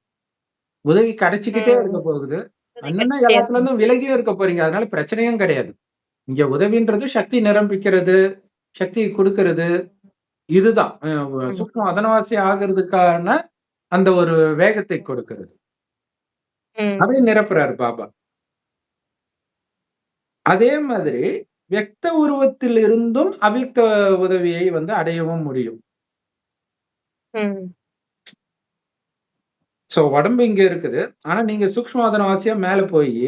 உதவி கிடைச்சுக்கிட்டே இருக்க ம். போகுது. உதவி என்னன்னா கிடைச்சுட்டே எல்லாத்துல இருக்கும். இருந்தும் விலகியும் இருக்க போறீங்க. அதனால பிரச்சனையும் கிடையாது. இங்க உதவின்றது சக்தி நிரம்பிக்கிறது, சக்திய குடுக்கிறது. இதுதான். ம். சூக்ஷ்ம வதனவாசி ஆகுறதுக்கான அந்த ஒரு வேகத்தை கொடுக்கிறது. ம். அதையும் நிரப்புறாரு பாபா. அதே மாதிரி வியக்த உருவத்தில் இருந்தும் அவ்யக்த உதவியை வந்து அடையவும் முடியும். ம். சோ உடம்பு இங்க இருக்குது. ஆனா நீங்க சூக்ஷ்மவதனவாசியா மேல போயி,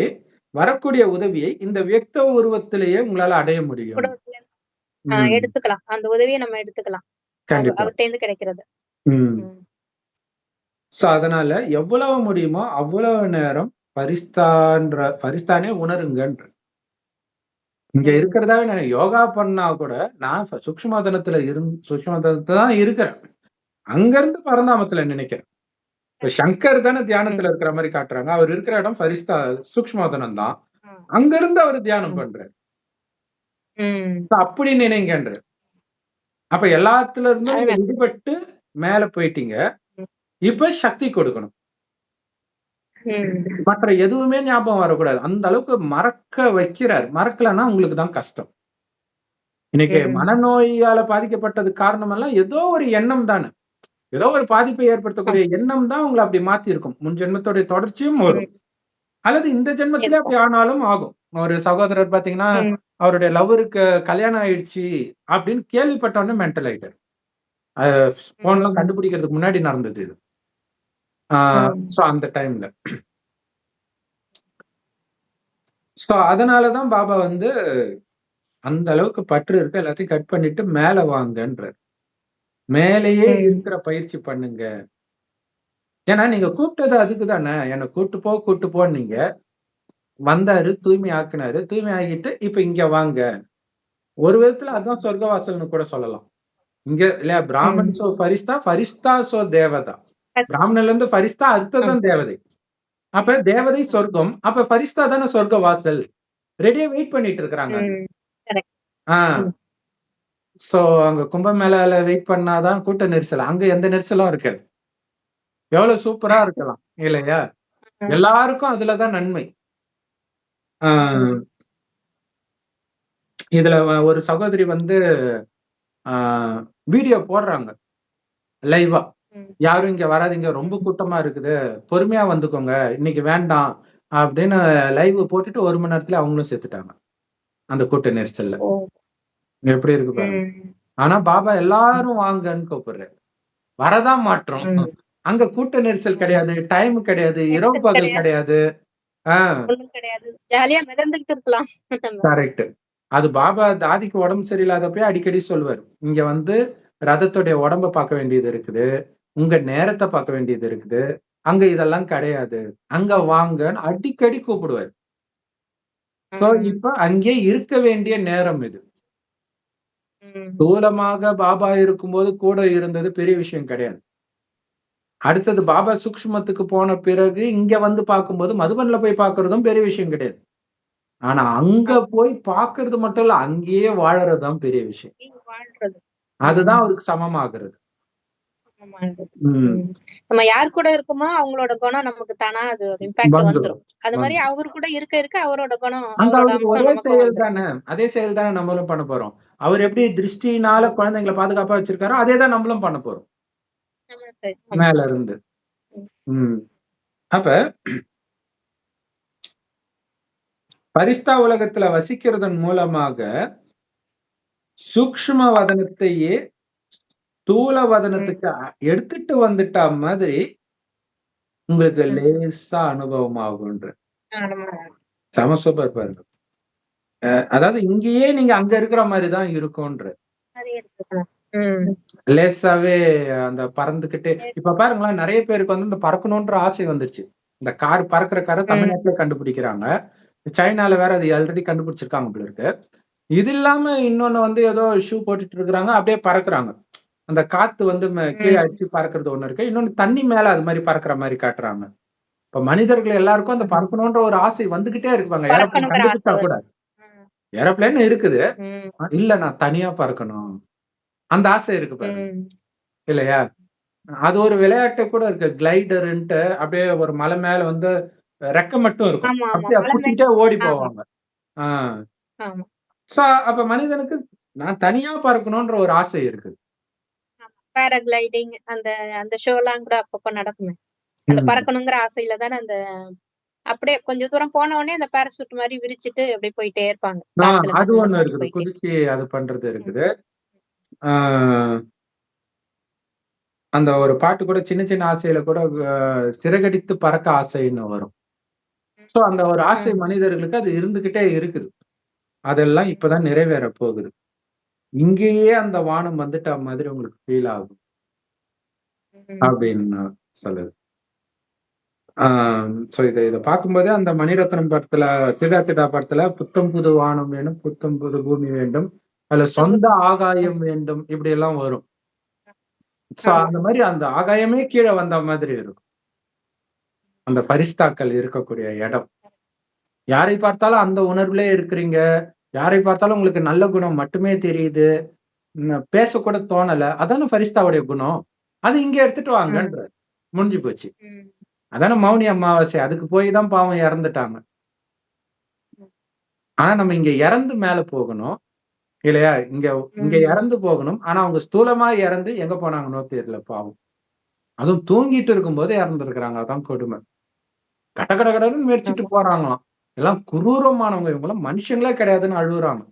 வரக்கூடிய உதவியை இந்த வியக்த உருவத்திலேயே உங்களால அடைய முடியும். குடும்பத்துல ம். எடுத்துக்கலாம். அந்த உதவிய நம்ம எடுத்துக்கலாம். கண்டிப்பா. அவர்ட்டேருந்து கிடைக்கிறது. ம். ம். சோ அதனால எவ்வளவு முடியுமோ அவ்வளவு நேரம் பரிஸ்தானே உணருங்கன்ற. இங்க ம். இருக்கிறதாவே நான் யோகா பண்ணா கூட, நான் சூக்ஷ்மவதனத்துல தான் இருக்கிறேன். அங்கிருந்து பரந்தாமத்துல நினைக்கிறேன். இப்ப சங்கர் தானே தியானத்துல ம். இருக்கிற மாரி காட்டுறாங்க. அவர் இருக்கிற இடம் சூக்ஷ்மவதனம் தான். ஆ. அங்கிருந்து அவர் தியானம் ம். பண்றாரு. ம். அப்படி நினைங்கன்றாரு. அப்ப எல்லாத்துல இருந்தும் அது நீங்க நல்லது. விடுபட்டு மேல போயிட்டீங்க. ம். இப்ப சக்தி கொடுக்கணும். ம். மற்ற எதுவுமே ஞாபகம் வரக்கூடாது. அந்த அளவுக்கு மறக்க வைக்கிறார். மறக்கலன்னா உங்களுக்கு தான் கஷ்டம். இன்னைக்கு ம். மனநோயால பாதிக்கப்பட்டதுக்கு காரணம் எல்லாம் ஏதோ ஒரு எண்ணம் தானே. ஏதோ ஒரு பாதிப்பை ஏற்படுத்தக்கூடிய ஆமா. எண்ணம் தான் உங்கள அப்படி மாத்தியிருக்கும். முன் ஜென்மத்துடைய தொடர்ச்சியும் வரும். ம். அல்லது இந்த ஜென்மத்திலே அப்படி இருக்கும். ஆனாலும் ஆகும். ஒரு சகோதரர் பார்த்தீங்கன்னா, ம். அவருடைய லவ்வருக்கு கல்யாணம் ஆயிடுச்சு அப்படின்னு கேள்விப்பட்ட உடனே மென்டல் ஆயிட்டாரு. அது போன்லாம் ம். கண்டுபிடிக்கிறதுக்கு முன்னாடி நடந்தது இது. ஆ ம். சோ அந்த டைம்ல. சோ அதனால தான் பாபா வந்து அந்த அளவுக்கு பற்று இருக்கு. எல்லாத்தையும் கட் பண்ணிட்டு மேல வாங்கன்றாரு. மேலேயே இருக்கிற பயிற்சி பண்ணுங்க. ஏன்னா நீங்க கூப்பிட்டது அதுக்கு தானே. என்ன கூட்டு போன்னீங்க. வந்தாரு, தூய்மை ஆக்குனாரு. தூய்மை ஆகிட்டு இப்ப இங்க வாங்க. ஒரு விதத்துல அதான் சொர்க்கவாசல்னு கூட சொல்லலாம். இங்க இல்லையா பிராமன் சோ ஃபரிஸ்தா, ஃபரிஸ்தா சோ தேவதா. பிராமணன்ல இருந்து ஃபரிஸ்தா அடுத்ததான் தேவதை. அப்ப தேவதை சொர்க்கம். அப்ப ஃபரிஸ்தா தானே சொர்க்க வாசல். ரெடியா வெயிட் பண்ணிட்டு இருக்காங்க. சோ அங்க கும்பமேளால வெயிட் பண்ணாதான் கூட்ட நெரிசல். அங்க எந்த நெரிசலும் இருக்காது. எவ்வளவு சூப்பரா இருக்கலாம் இல்லையா? எல்லாருக்கும் அதுலதான் நன்மை. இதுல ஒரு சகோதரி வந்து வீடியோ போடுறாங்க லைவா. யாரும் இங்க வராதீங்க, ரொம்ப கூட்டமா இருக்குது, பொறுமையா வந்துக்கோங்க, இன்னைக்கு வேண்டாம் அப்படின்னு லைவ் போட்டுட்டு 1 மணி நேரத்துல அவங்களும் செத்துட்டாங்க அந்த கூட்ட நெரிசல்ல. எப்படி இருக்கு பாருங்க. ஆனா பாபா எல்லாரும் வாங்கன்னு கூப்பிடுறாரு. வரதான் மாற்றோம். அங்க கூட்ட நெரிசல் கிடையாது, டைம் கிடையாது, இரவு பகல் கிடையாது. கரெக்ட். அது பாபா தாதிக்கு உடம்பு சரியில்லாதப்பே அடிக்கடி சொல்லுவார், இங்க வந்து ரதத்துடைய உடம்ப பார்க்க வேண்டியது இருக்குது, உங்க நேரத்தை பார்க்க வேண்டியது இருக்குது, அங்க இதெல்லாம் கிடையாது, அங்க வாங்கன்னு அடிக்கடி கூப்பிடுவார். சோ இப்ப அங்கே இருக்க வேண்டிய நேரம் இது. ஸ்தூலமாக பாபா இருக்கும்போது கூட இருந்தது பெரிய விஷயம் கிடையாது. அடுத்தது பாபா சூக்ஷ்மத்துக்கு போன பிறகு இங்க வந்து பார்க்கும்போது மதுபன்ல போய் பார்க்கறதும் பெரிய விஷயம் கிடையாது. ஆனா அங்க போய் பார்க்கறது மட்டும் இல்ல, அங்கேயே வாழறதுதான் பெரிய விஷயம். அதுதான் அவருக்கு சமமாகிறது. நம்ம யார் கூட இருக்கோமோ அவங்களோட குணம் நமக்கு தானா அது ஒரு இம்பாக்ட் வந்துரும். அது மாதிரி அவரு கூட இருக்க அவரோட குணம், ஒரே செயல் தானே, அதே செயல் தானே நம்மளும் பண்ண போறோம். அவர் எப்படி திருஷ்டினால குழந்தைங்களை பாதுகாப்பா வச்சிருக்காரோ அதே தான் நம்மளும் பண்ண போறோம் மேல இருந்து. அப்ப பரிஸ்தா உலகத்துல வசிக்கிறதன் மூலமாக சூக்ஷ்ம வதனத்தையே ஸ்தூல வதனத்துக்கு எடுத்துட்டு வந்துட்டா மாதிரி உங்களுக்கு லேசா அனுபவம் ஆகுன்ற சம சூப்பர் பாருங்க. அதாவது இங்கேயே நீங்க அங்க இருக்கிற மாதிரிதான் இருக்கும்ன்ற லேசாவே அந்த பறந்துகிட்டே. இப்ப பாருங்களேன், நிறைய பேருக்கு வந்து இந்த பறக்கணும்ன்ற ஆசை வந்துருச்சு. இந்த கார் பறக்கிற காரை தமிழ்நாட்டுல கண்டுபிடிக்கிறாங்க, சைனால வேற அது ஆல்ரெடி கண்டுபிடிச்சிருக்காங்க போல இருக்கு. இது இல்லாம இன்னொன்னு வந்து ஏதோ ஷூ போட்டுட்டு இருக்கிறாங்க, அப்படியே பறக்குறாங்க. அந்த காத்து வந்து கீழே அடிச்சு பறக்கிறது ஒண்ணு இருக்கு, இன்னொன்னு தண்ணி மேல அது மாதிரி பறக்குற மாதிரி காட்டுறாங்க. இப்ப மனிதர்கள் எல்லாருக்கும் அந்த பறக்கணும்ன்ற ஒரு ஆசை வந்துகிட்டே இருக்குவாங்க. ஏரோப்ளேன் கண்டுபிடிச்சா கூட, ஏரோப்ளேன் இருக்குது, இல்ல நான் தனியா பறக்கணும் அந்த ஆசை இருக்கு பாருங்க இல்லையா? அது ஒரு விளையாட்டு கூட இருக்கு, கிளைடர்ன்ட்டு. அப்படியே ஒரு மலை மேல வந்து ரெக்க மட்டும் இருக்கும், அப்படியே புடிச்சுக்கிட்டே ஓடி போவாங்க. அப்ப மனிதனுக்கு நான் தனியா பறக்கணும்ன்ற ஒரு ஆசை இருக்குது. பேராகிளைடிங் அந்த ஷோலாம் கூட அப்பப்ப நடக்குமே. அந்த பறக்கணுங்கிற ஆசையில தானே அந்த அப்படியே கொஞ்சம் தூரம் போன உடனே அந்த பாராசூட் மாதிரி விரிச்சிட்டு அப்படியே போயிட்டே இருப்பாங்க. அது ஒண்ணு இருக்குது, குதிச்சு அது பண்றது இருக்குது. அந்த ஒரு பாட்டு கூட சின்ன சின்ன ஆசையில கூட சிறகடித்து பறக்க ஆசைன்னு வரும். சோ அந்த ஒரு ஆசை மனிதர்களுக்கு அது இருந்துகிட்டே இருக்குது. அதெல்லாம் இப்பதான் நிறைவேற போகுது. இங்கேயே அந்த வானம் வந்துட்ட மாதிரி உங்களுக்கு ஃபீல் ஆகும் அப்படின்னு சொல்லுது. சோ இதை பார்க்கும்போதே அந்த மணிரத்னம் படத்துல, திடா படத்துல புத்தம் புது வானம் வேணும், புத்தம் புது பூமி வேண்டும், அதுல சொந்த ஆகாயம் வேண்டும், இப்படி எல்லாம் வரும். சோ அந்த மாதிரி அந்த ஆகாயமே கீழே வந்த மாதிரி இருக்கும் அந்த பரிஸ்தாக்கள் இருக்கக்கூடிய இடம். யாரை பார்த்தாலும் அந்த உணர்வுலே இருக்கிறீங்க, யாரை பார்த்தாலும் உங்களுக்கு நல்ல குணம் மட்டுமே தெரியுது, பேசக்கூட தோணல, அதான பரிஸ்தாவுடைய குணம். அது இங்க எடுத்துட்டு வாங்கன்ற முடிஞ்சு போச்சு. அதான மௌனி அமாவாசை, அதுக்கு போய் தான் பாவம் இறந்துட்டாங்க. ஆனா நம்ம இங்க இறந்து மேல போகணும் இல்லையா? இங்க இறந்து போகணும். ஆனா அவங்க ஸ்தூலமா இறந்து எங்க போனாங்கன்னோ தெரியல பாவம். அதுவும் தூங்கிட்டு இருக்கும் போது இறந்துருக்கிறாங்க. அதான் கொடுமை. கடகடன்னு முயற்சிட்டு போறாங்களாம். எல்லாம் குரூரமானவங்க, இவங்கெல்லாம் மனுஷங்களே கிடையாதுன்னு அழுகுறாங்க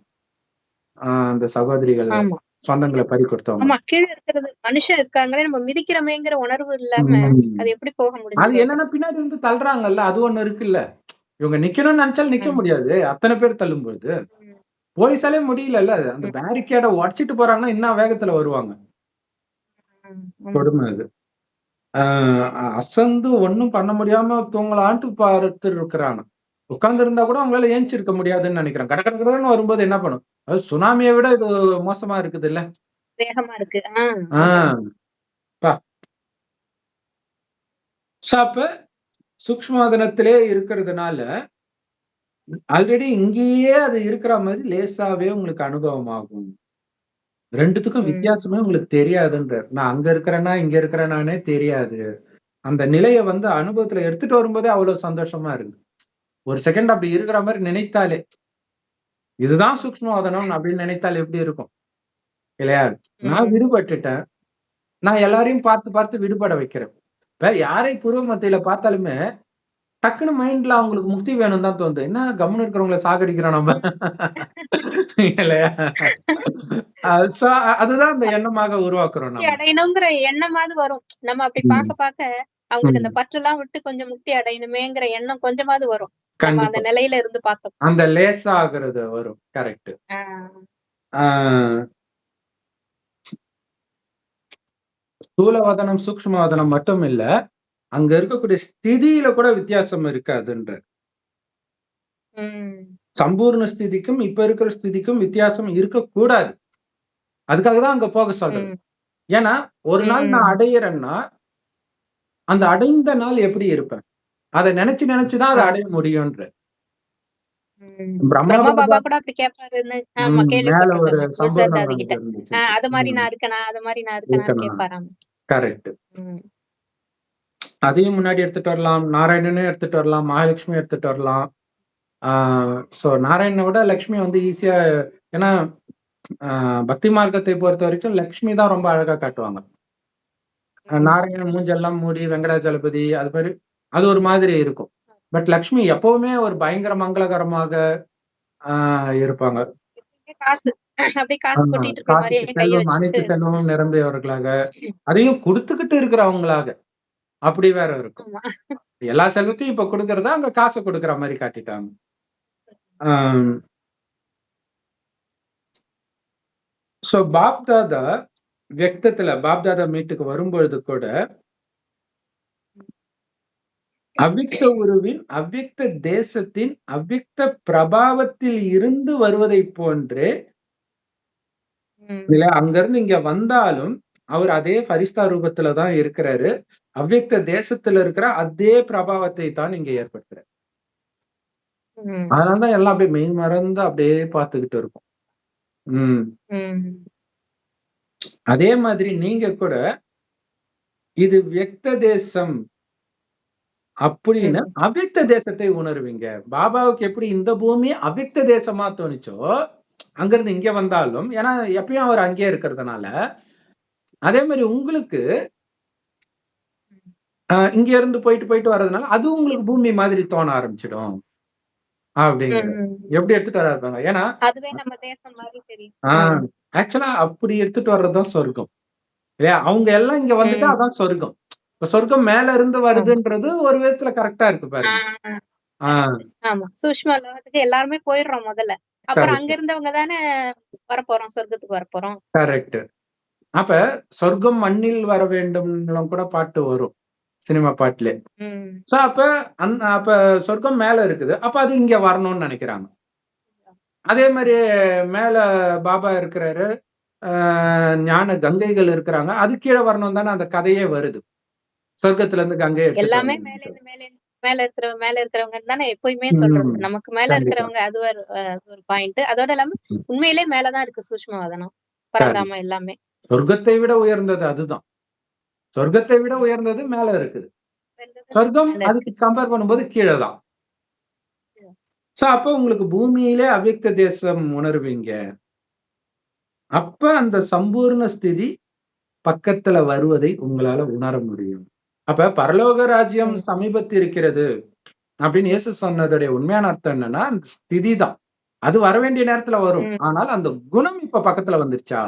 அந்த சகோதரிகள், சொந்தங்களை பறி கொடுத்தவங்க. கீழே இருக்கிறது மனுஷன் இருக்காங்களே, நம்ம மிதிக்கிறமேங்கிற உணர்வு இல்லாம அது எப்படி போக முடியும்? அது என்னன்னா பின்னாடி இருந்து தள்ளுறாங்கல்ல, அது ஒண்ணு இருக்குல்ல. இவங்க நிக்கணும்னு நினைச்சாலும் நிக்க முடியாது, அத்தனை பேர் தள்ளும்போது. போலீஸாலே முடியலல்ல. அந்த ம். பேரிகேட உடைச்சிட்டு போறாங்கன்னா, இன்னும் வேகத்துல வருவாங்க. ஆமா. கொடுமை அது. ஆ அசந்து ஒண்ணும் பண்ண முடியாம தூங்கலான்ட்டு படுத்து இருக்கிறாங்க. உட்கார்ந்திருந்தா கூட அவங்களால எந்திச்சிருக்க முடியாதுன்னு நெனைக்கிறேன். கட கட கடன்னு வரும்போது என்ன பண்ணும்? அது சுனாமிய விட இது மோசமா இருக்குதுல்ல. வேகமா இருக்கு. ஆ ஆமா. அப்பா! அப்ப சூக்ஷ்மவதனத்திலே இருக்கிறதுனால, ஆல்ரெடி இங்கேயே அது இருக்கிற மாரி லேசாவே உங்களுக்கு அனுபவம் ஆகும். 2த்துக்கும் ம். வித்தியாசமே உங்களுக்கு தெரியாதுன்றார். நான் அங்க இருக்கிறேனா, இங்க இருக்கிறேனான்னே தெரியாது. அந்த நிலைய வந்து அனுபவத்துல எடுத்துட்டு வரும்போதே அவ்வளவு சந்தோஷமா இருக்கு. ஒரு செகண்ட் அப்படி இருக்கிற மாரி நினைத்தாலே, இதுதான் சூக்ஷ்மவதனம் அப்படின்னு நினைத்தால் எப்படி இருக்கும்? இல்லையா? நான் ம். விடுபட்டுட்டேன். நான் எல்லாரையும் பார்த்து, பார்த்து விடுபட வைக்கிறேன். இப்ப யாரை புருவ மத்தியில பார்த்தாலுமே, டக்குனு மைண்ட்ல அவங்களுக்கு முக்தி வேணும்னு தான் தோணுது. என்ன கம்முனு இருக்கிறவங்கள சாகடிக்கிறோம் நம்ம. ம். இல்லையா? சோ அதுதான் அந்த எண்ணமாக உருவாக்குறோம் முக்தி நம்ம. அடையணுங்கிற எண்ணமாவது வரும். நம்ம அப்படி ம். பாக்க பாக்க, அவங்களுக்கு அந்த ம். பற்றெல்லாம் விட்டு கொஞ்சம் முக்தி அடையணுமேங்கிற எண்ணம் கொஞ்சமாவது வரும். நம்ம அந்த கண்டிப்பா. நிலையில இருந்து பார்த்தோம்னா. அந்த லேசா ஆகுறது வரும். கரெக்ட். ஆ. ஆ ஸ்தூலவதனம், சூக்ஷ்மவதனம் மட்டும் இல்ல. அங்க இருக்கக்கூடிய ஸ்திதியில கூட வித்தியாசம் இருக்காதுன்றார். ம். சம்பூர்ண ஸ்திதிக்கும், இப்ப இருக்கிற ஸ்திதிக்கும் வித்தியாசம் இருக்கக்கூடாது. அதுக்காக தான் அங்க போக சொல்றது. ம். ஏன்னா, ஒரு நாள் நான் ம். அடையிறேன்னா, அந்த அடைந்த நாள் எப்படி இருப்பேன்? அத நெனச்சு நெனச்சு தான் அத ஆ. அடைய முடியும்ன்றார். ம். பிரம்மா பிரம்மா பாபா பாபா கூட அப்படி கேட்பாருன்னு ஆமா மேல ஒரு கேள்விப்பட்டுருக்கேங்க. சம்பூர்ணம் விசர்தாதி கிட்ட. இருந்துச்சு. அது மாரி ம். நான் இருக்கனா? அது மாரி நான் இருக்கனான்னு இருக்கணும். கேட்பாராம். கரெக்ட். ம். அதையும் முன்னாடி எடுத்துட்டு வரலாம். நாராயணனையும் எடுத்துட்டு வரலாம். மகாலட்சுமியும் எடுத்துட்டு வரலாம். ஆ சோ நாராயணன விட லட்சுமி வந்து ஈஸியா ஏன்னா, ஆ பக்தி மார்க்கத்தை பொறுத்தவரைக்கும் லட்சுமி தான் ரொம்ப அழகா காட்டுவாங்க. ம். நாராயணன் மூஞ்செல்லாம் மூடி வெங்கடாஜலபதி அது மாரி அது ஒரு மாதிரி இருக்கும். பட் லட்சுமி எப்பவுமே ஒரு பயங்கர மங்களகரமாக ஆ இருப்பாங்க. எப்பயுமே காசு அப்படியே காசு ஆமா. கொட்டிட்டு இருக்கிற காசுக்கு மாரியே கைய செல்வம், வச்சுட்டு அனைத்து செல்வமும் நிரம்பியவர்களாக, அதையும் குடுத்துக்கிட்டு இருக்கிறவங்களாக, அப்படி வேற இருக்கும். ஆமா. எல்லா செல்வத்தையும் இப்ப குடுக்கிறதா, அங்க காச குடுக்குற மாரி காட்டிட்டாங்க. ஆம். சோ பாப்தாதா வியக்தத்துல பாப்தாதா மீட்டுக்கு வரும்பொழுது கூட, அவ்வியக்த உருவின், அவ்வியக்த தேசத்தின், அவ்வியக்த பிரபாவத்தில் இருந்து வருவதைப் போன்றே, ம். இல்ல அங்கருந்து இங்க வந்தாலும், அவர் அதே ஃபரிஸ்தா ரூபத்துல தான் இருக்கிறாரு. அவ்வியக்த தேசத்துல இருக்கிற அதே பிரபாவத்தை தான் இங்க ஏற்படுத்துறார். ம். அதனால தான் எல்லாம் அப்படியே மெய் மறந்து அப்படியே பார்த்துக்கிட்டு இருக்கோம். ம். ம். அதே மாதிரி நீங்க கூட, இது வியக்த தேசம் அப்படின்னு ம். அவ்யக்த தேசத்தை உணருவீங்க. பாபாவுக்கு எப்படி இந்த பூமி அவ்யக்த தேசமா தோணுச்சோ, அங்கிருந்து இங்க வந்தாலும், ஏன்னா எப்பயும் அவர் அங்கேயே இருக்கிறதுனால, அதே மாரி உங்களுக்கு இங்க இருந்து போயிட்டு, போயிட்டு வர்றதுனால, அது உங்களுக்கு பூமி மாதிரி தோண ஆரம்பிச்சுடும். அப்படிங்கிற. ம். எப்படி எடுத்துட்டு வராரு பாருங்க. ஏன்னா, அதுவே நம்ம தேசம் மாரி தெரியும். ஆ ஆக்சுவலா அப்படி எடுத்துட்டு வர்றது தான் சொர்க்கம். இல்லையா? அவங்க எல்லாம் இங்க வந்துட்டா ம். அதான் சொர்க்கம். இப்ப சொர்க்கம் மேல இருந்து ஆமா. வருதுன்றது ஒரு விதத்துல கரெக்ட்டா இருக்கு ஆ பாருங்க. ஆ கரெக்ட். ஆமா. சூஷ்ம லோகத்துக்கு எல்லாருமே போயிடுறோம் முதல்ல. அப்புறம் அங்க கரெக்ட், இருந்தவங்க தானே வரப்போறோம். சொர்க்கத்துக்கு வரப்போறோம். கரெக்ட். அப்ப சொர்க்கம் மண்ணில் வர வேண்டும்ன்னுலாம் கூட பாட்டு வரும். சினிமா பாட்டுலே. ம். சோ அப்ப சொர்க்கம் மேல இருக்குது. அப்ப அது இங்க வரணும்னு நெனைக்கிறாங்க. அதே மாரி மேல பாபா இருக்கிறாரு. ஆ ஞான கங்கைகள் இருக்கிறாங்க. அது கீழ வரணும் தானே அந்த கதையே வருது. சொர்க்கத்துல இருந்து கங்கைய எடுத்துட்டு எல்லாமே வரணும்ன்ட்டு. மேல இருக்கிறவங்கன்னு தானே எப்பயுமே சொல்றது. ம். நமக்கு மேல கண்டிப்பா. இருக்கிறவங்க அது ஒரு பாயிண்ட். அதோட இல்லாம ம். உண்மையிலே மேல தான் இருக்கு சூஷ்மவதனம். கரெக்ட். பரந்தாமம் எல்லாமே. சொர்க்கத்தை விட உயர்ந்தது அதுதான். சொர்க்கத்தை விட ம். உயர்ந்தது மேல இருக்குது. ரெண்டுமே சொர்க்கம் மேல இருக்கு. அதுக்கு கம்பேர் பண்ணும்போது கீழ தான். அப்ப உங்களுக்கு பூமியிலே அவ்யக்த தேசம் உணர்வீங்க. அப்ப அந்த சம்பூர்ண ஸ்திதி பக்கத்துல வருவதை உங்களால உணர முடியும். அப்ப பரலோக ராஜ்யம் ம். சமீபத்திருக்கிறது அப்படின்னு இயேசு சொன்னதுடைய உண்மையான அர்த்தம் என்னன்னா, அந்த ஸ்திதி தான். அது வரவேண்டிய நேரத்துல வரும். ம். ஆனால் அந்த குணம் இப்ப பக்கத்துல வந்துருச்சா?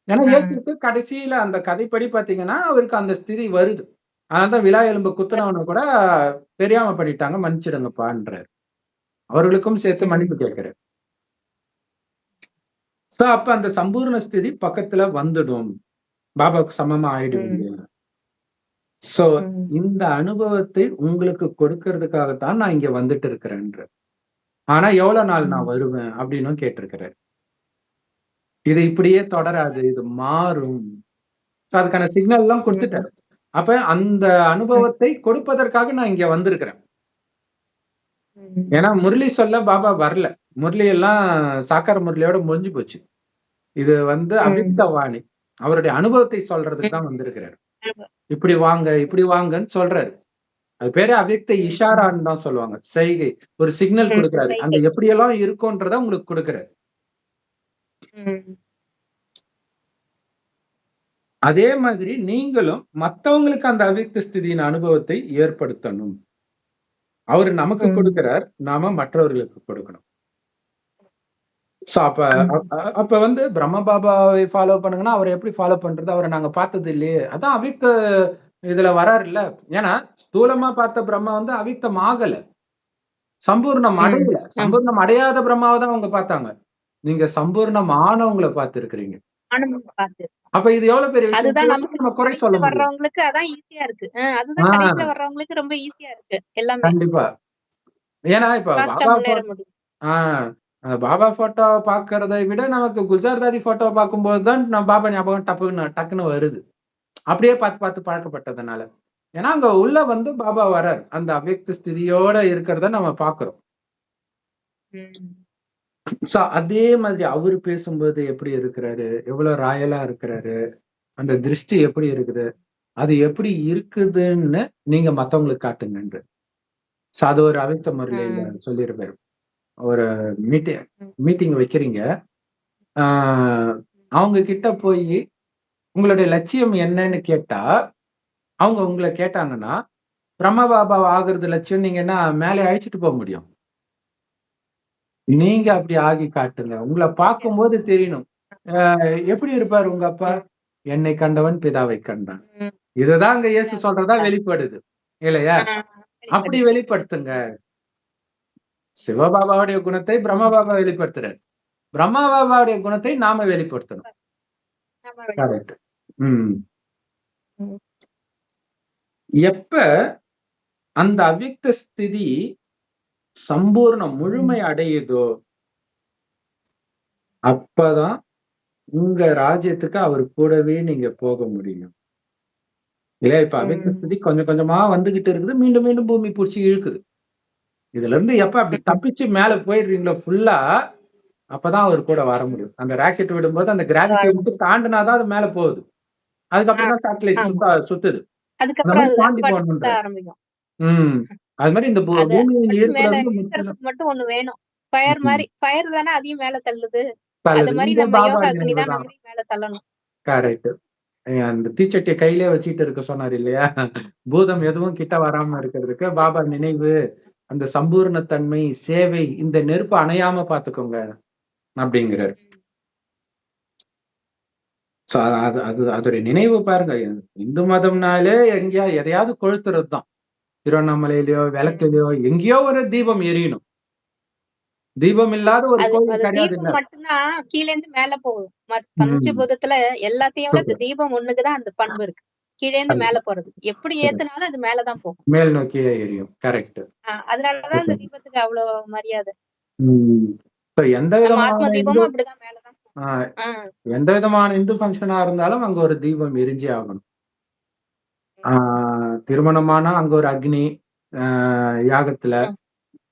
ஏன்னா ஆ. இயேசுவுக்கு கடைசியில அந்த கதைப்படி பார்த்தீங்கன்னா, அவருக்கு அந்த ஸ்திதி வருது. அதனால தான் விலா எலும்பு குத்துனவன கூட தெரியாம பண்ணிட்டாங்க. மன்னிச்சிடுங்கப்பான்றாரு. அவர்களுக்கும் சேர்த்து மன்னிப்பு ம். கேட்கிறாரு. சோ அப்ப அந்த சம்பூர்ண ஸ்திதி பக்கத்துல வந்துடும், பாபாவுக்கு சமமா ஆயிடுவீங்க. சோ இந்த அனுபவத்தை உங்களுக்கு கொடுக்கறதுக்காகத்தான் நான் இங்க வந்துட்டு இருக்கிறேன்ற. ஆனா எவ்வளவு நாள் நான் வருவேன் அப்படின்னு கேட்டிருக்கிறாரு. இது இப்படியே தொடராது, இது மாறும். அதுக்கான சிக்னல் எல்லாம் கொடுத்துட்டாரு. அப்ப அந்த அனுபவத்தை கொடுப்பதற்காக நான் இங்க வந்திருக்கிறேன். ஏன்னா முரளி சொல்ல பாபா வரல. முரளி எல்லாம் சாக்கார முரளியோட முடிஞ்சு போச்சு. இது அவ்யக்த வாணி, அவருடைய அனுபவத்தை சொல்றதுக்கு தான் வந்திருக்கிறாரு. இப்படி வாங்க, இப்படி வாங்கன்னு சொல்றாரு. அது பேரு அவ்யக்த இஷாரான்னு தான் சொல்லுவாங்க. செய்கை, ஒரு சிக்னல் கொடுக்கிறாரு. அங்க எப்படியெல்லாம் இருக்கும்ன்றத உங்களுக்கு கொடுக்கிறாரு. அதே மாதிரி நீங்களும் மத்தவங்களுக்கு அந்த அவ்யக்த ஸ்திதியின் அனுபவத்தை ஏற்படுத்தணும். அவரு நமக்கு கொடுக்கிறார், நாம மற்றவர்களுக்கு கொடுக்கணும். சோ அப்ப பிரம்ம பாபாவை ஃபாலோ பண்ணுங்கன்னா அவரை எப்படி ஃபாலோ பண்றது? அவரை நாங்க பார்த்தது இல்லையே. அதான் அவ்யக்த இதுல வராரு இல்ல. ஏன்னா ஸ்தூலமா பார்த்த பிரம்மா அவ்யக்தம் ஆகல, சம்பூர்ணம் அடையல. சம்பூர்ணம் அடையாத பிரம்மாவை தான் அவங்க பார்த்தாங்க. நீங்க சம்பூர்ணம் ஆனவங்களை பார்த்திருக்கிறீங்க. அப்ப இது எவ்வளவு பெரிய அதுதான் நம்ம குறை சொல்ல முடியும். வர்றவங்களுக்கு அதான் ஈஸியா இருக்கு. அதுதான் கடைசில வர்றவங்களுக்கு ரொம்ப ஈஸியா இருக்கு எல்லாமே. கண்டிப்பா. ஏன்னா இப்ப பாபா போட்டோ பாக்குறதை விட நமக்கு குஜார்தாரி போட்டோ பார்க்கும்போது தான் நம்ம பாபா ஞாபகம் டக்குன்னு வருது. அப்படியே பார்த்து பழக்கப்பட்டதுனால. ஏன்னா அங்க உள்ள பாபா வரார், அந்த அவ்யக்த ஸ்திதியோட இருக்கிறத நம்ம பாக்குறோம். சோ அதே மாதிரி அவரு பேசும்போது எப்படி இருக்கிறாரு, எவ்வளவு ராயலா இருக்கிறாரு, அந்த திருஷ்டி எப்படி இருக்குது, அது எப்படி இருக்குதுன்னு நீங்க மத்தவங்களுக்கு காட்டுங்க. சோ அது ஒரு அவ்யக்த முறையில சொல்லியிருப்பாரு. ஒரு மீட்டிங் வைக்கிறீங்க, அவங்க கிட்ட போய் உங்களுடைய லட்சியம் என்னன்னு கேட்டா, அவங்க உங்களை கேட்டாங்கன்னா, பிரம்ம பாபா ஆகுறது லட்சியம், நீங்க என்ன மேலே அழைச்சிட்டு போக முடியும்? நீங்க அப்படி ஆகி காட்டுங்க. உங்களை பார்க்கும்போது தெரியணும். எப்படி இருப்பாரு உங்க அப்பா? என்னை கண்டவன் பிதாவை கண்டான். இதுதான் அங்க இயேசு சொல்றதா வெளிப்படுது இல்லையா? அப்படி வெளிப்படுத்துங்க. சிவபாபாவுடைய குணத்தை பிரம்ம பாபா வெளிப்படுத்துறாரு, பிரம்மா பாபாவுடைய குணத்தை நாம வெளிப்படுத்தணும். கரெக்ட். எப்ப அந்த அவ்யக்த ஸ்திதி சம்பூர்ணம் முழுமை அடையுதோ அப்பதான் உங்க ராஜ்யத்துக்கு அவர் கூடவே நீங்க போக முடியும் இல்லையா? இப்ப அவ்யக்த ஸ்திதி கொஞ்சம் கொஞ்சமா வந்துகிட்டு இருக்குது, மீண்டும் மீண்டும் பூமி பிடிச்சி இழுக்குது. இதுல இருந்து எப்ப அப்படி தப்பிச்சு மேல போயிடுறீங்களோ ஃபுல்லா, அப்பதான் அவர் கூட வர முடியும். அந்த ராக்கெட் விடும்போது அந்த கிராவிட்டியை மட்டும் தாண்டினாதான் அது மேல போகுது. அதுக்கப்புறம் தான் சேட்டலைட் சுத்துது. அந்த மாதிரி தாண்டி போகணுன்ற. அது மாதிரி இந்த பூமியின் ஈர்ப்புல இருந்து மட்டும் ஒண்ணு வேணும். ஃபயர் மாதிரி, ஃபயர் தானே அதையும் மேல தள்ளுது. அது மாதிரி நம்ம யோகா அக்னி தான் நம்மளையும் மேல தள்ளணும். கரெக்ட். அந்த தீச்சட்டியை கையிலே வச்சுட்டு இருக்க சொன்னார் இல்லையா? பூதம் எதுவும் கிட்ட வராம இருக்கிறதுக்கு பாபா நினைவு, அந்த சம்பூர்ணத்தன்மை, சேவை, இந்த நெருப்பு அணையாம பாத்துக்கோங்க அப்படிங்கிறார். அதோட நினைவு பாருங்க. இந்து மதம்னாலே எங்கேயா எதையாவது கொளுத்துறது தான். திருவண்ணாமலையிலயோ விளக்குலயோ எங்கேயோ ஒரு தீபம் எரியணும். தீபம் இல்லாத ஒரு கோயில் கிடையாது. மட்டும்தான் கீழே இருந்து மேல போகும். பஞ்சபூதத்துல எல்லாத்தையும் விட தீபம் ஒண்ணுக்குதான் அந்த பண்பு இருக்கு. கீழே இருந்து மேல போறது. எப்படி ஏத்துனாலும் அது மேலதான் போகும். மேல் நோக்கியே எரியும். கரெக்ட். அதனாலதான் அந்த தீபத்துக்கு அவ்வளவு மரியாதை. எந்த விதமான இந்து ஃபங்க்ஷனா இருந்தாலும் அங்க ஒரு தீபம் எரிஞ்சே ஆகணும். திருமணமானா அங்க ஒரு அக்னி யாகத்துல,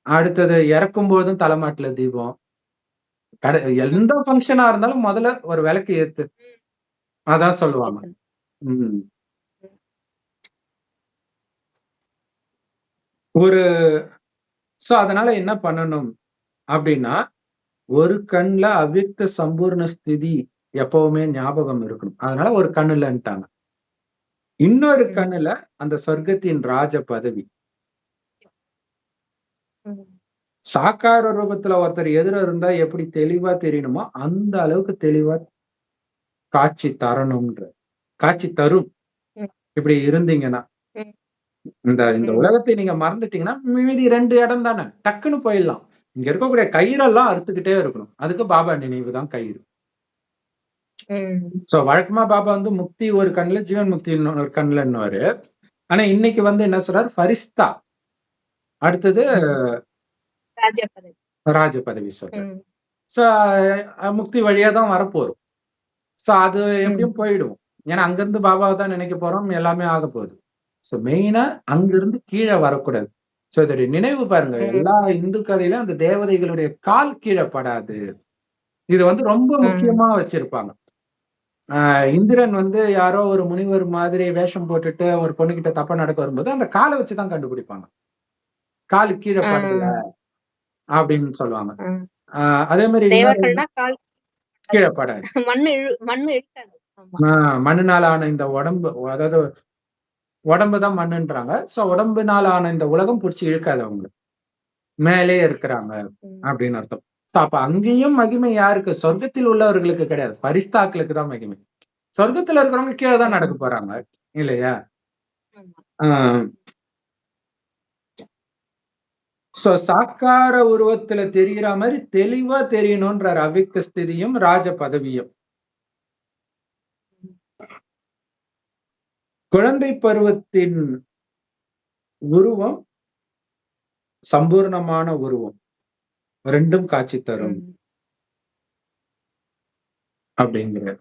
அடுத்தது இறக்கும் போதும் தலைமாட்டுல தீபம். எந்த ஃபங்க்ஷனா இருந்தாலும் முதல்ல ஒரு விளக்கு ஏத்து, அதான் சொல்லுவாங்க. அதனால என்ன பண்ணணும் அப்படின்னா, ஒரு கண்ணுல அவ்யக்த சம்பூர்ண ஸ்திதி எப்பவுமே ஞாபகம் இருக்கணும். அதனால ஒரு கண்ணுலன்ட்டாங்க. இன்னொரு கண்ணுல அந்த சொர்க்கத்தின் ராஜ பதவி. சாக்கார ரூபத்துல ஒருத்தர் எதிர இருந்தா எப்படி தெளிவா தெரியணுமோ அந்த அளவுக்கு தெளிவா காட்சி தரணும்ன்ற, காட்சி தரும். இப்படி இருந்தீங்கன்னா இந்த உலகத்தை நீங்க மறந்துட்டீங்கன்னா மீதி 2 இடம் தானே, டக்குன்னு போயிடலாம். இங்க இருக்கக்கூடிய கயிறெல்லாம் அறுத்துக்கிட்டே இருக்கணும். அதுக்கு பாபா நினைவு தான் கயிறு. சோ வழக்கமா பாபா வந்து முக்தி ஒரு கண்ணுல, ஜீவன் முக்தி இன்னொரு கண்ணுலன்னுவாரு. ஆனா இன்னைக்கு வந்து என்ன சொல்றாரு, ஃபரிஸ்தா அடுத்தது ராஜ பதவி. ராஜ பதவி சொல்றாரு. சோ முக்தி வழியா தான் வரப்போறோம். சோ அது எப்படியும் போயிடும். ஏன்னா அங்கிருந்து பாபாவை தான் நினைக்க போறோம், எல்லாமே ஆக போகுது. சோ மெயினா அங்கிருந்து கீழே வரக்கூடாது. சோ இதோடைய நினைவு பாருங்க, எல்லா இந்து கதையிலும் அந்த தேவதைகளுடைய கால் கீழே படாது. இது வந்து ரொம்ப முக்கியமா வச்சிருப்பாங்க. இந்திரன் வந்து யாரோ ஒரு முனிவர் மாதிரி வேஷம் போட்டுட்டு ஒரு பொண்ணுகிட்ட தப்பா நடக்க வரும்போது அந்த காலை வச்சுதான் கண்டுபிடிப்பாங்க. காலு கீழே படல அப்படின்னு சொல்லுவாங்க. அதே மாதிரி தேவர்கள்னா கால் கீழே படாது. மண்ணு இழுக்காது. மண்ணுனால ஆன இந்த உடம்பு, அதாவது உடம்புதான் மண்ணுன்றாங்க. சோ உடம்புனால ஆன இந்த உலகம் புடிச்சு இழுக்காது அவங்களுக்கு. மேலே இருக்கிறாங்க அப்படின்னு அர்த்தம். அப்ப அங்கேயும் மகிமை யாருக்கு? சொர்க்கத்தில் உள்ளவர்களுக்கு கிடையாது, ஃபரிஸ்தாக்களுக்கு தான் மகிமை. சொர்க்கத்துல இருக்கிறவங்க கீழே தான் நடக்க போறாங்க இல்லையா? சோ சாக்கார உருவத்துல தெரிகிற மாதிரி தெளிவா தெரியணும்ன்றார் அவ்யக்த ஸ்திதியும் ராஜ பதவியும். குழந்தை பருவத்தின் உருவம் சம்பூர்ணமான உருவம், ரெண்டும் காட்சி தரும் அப்படிங்கிறார்.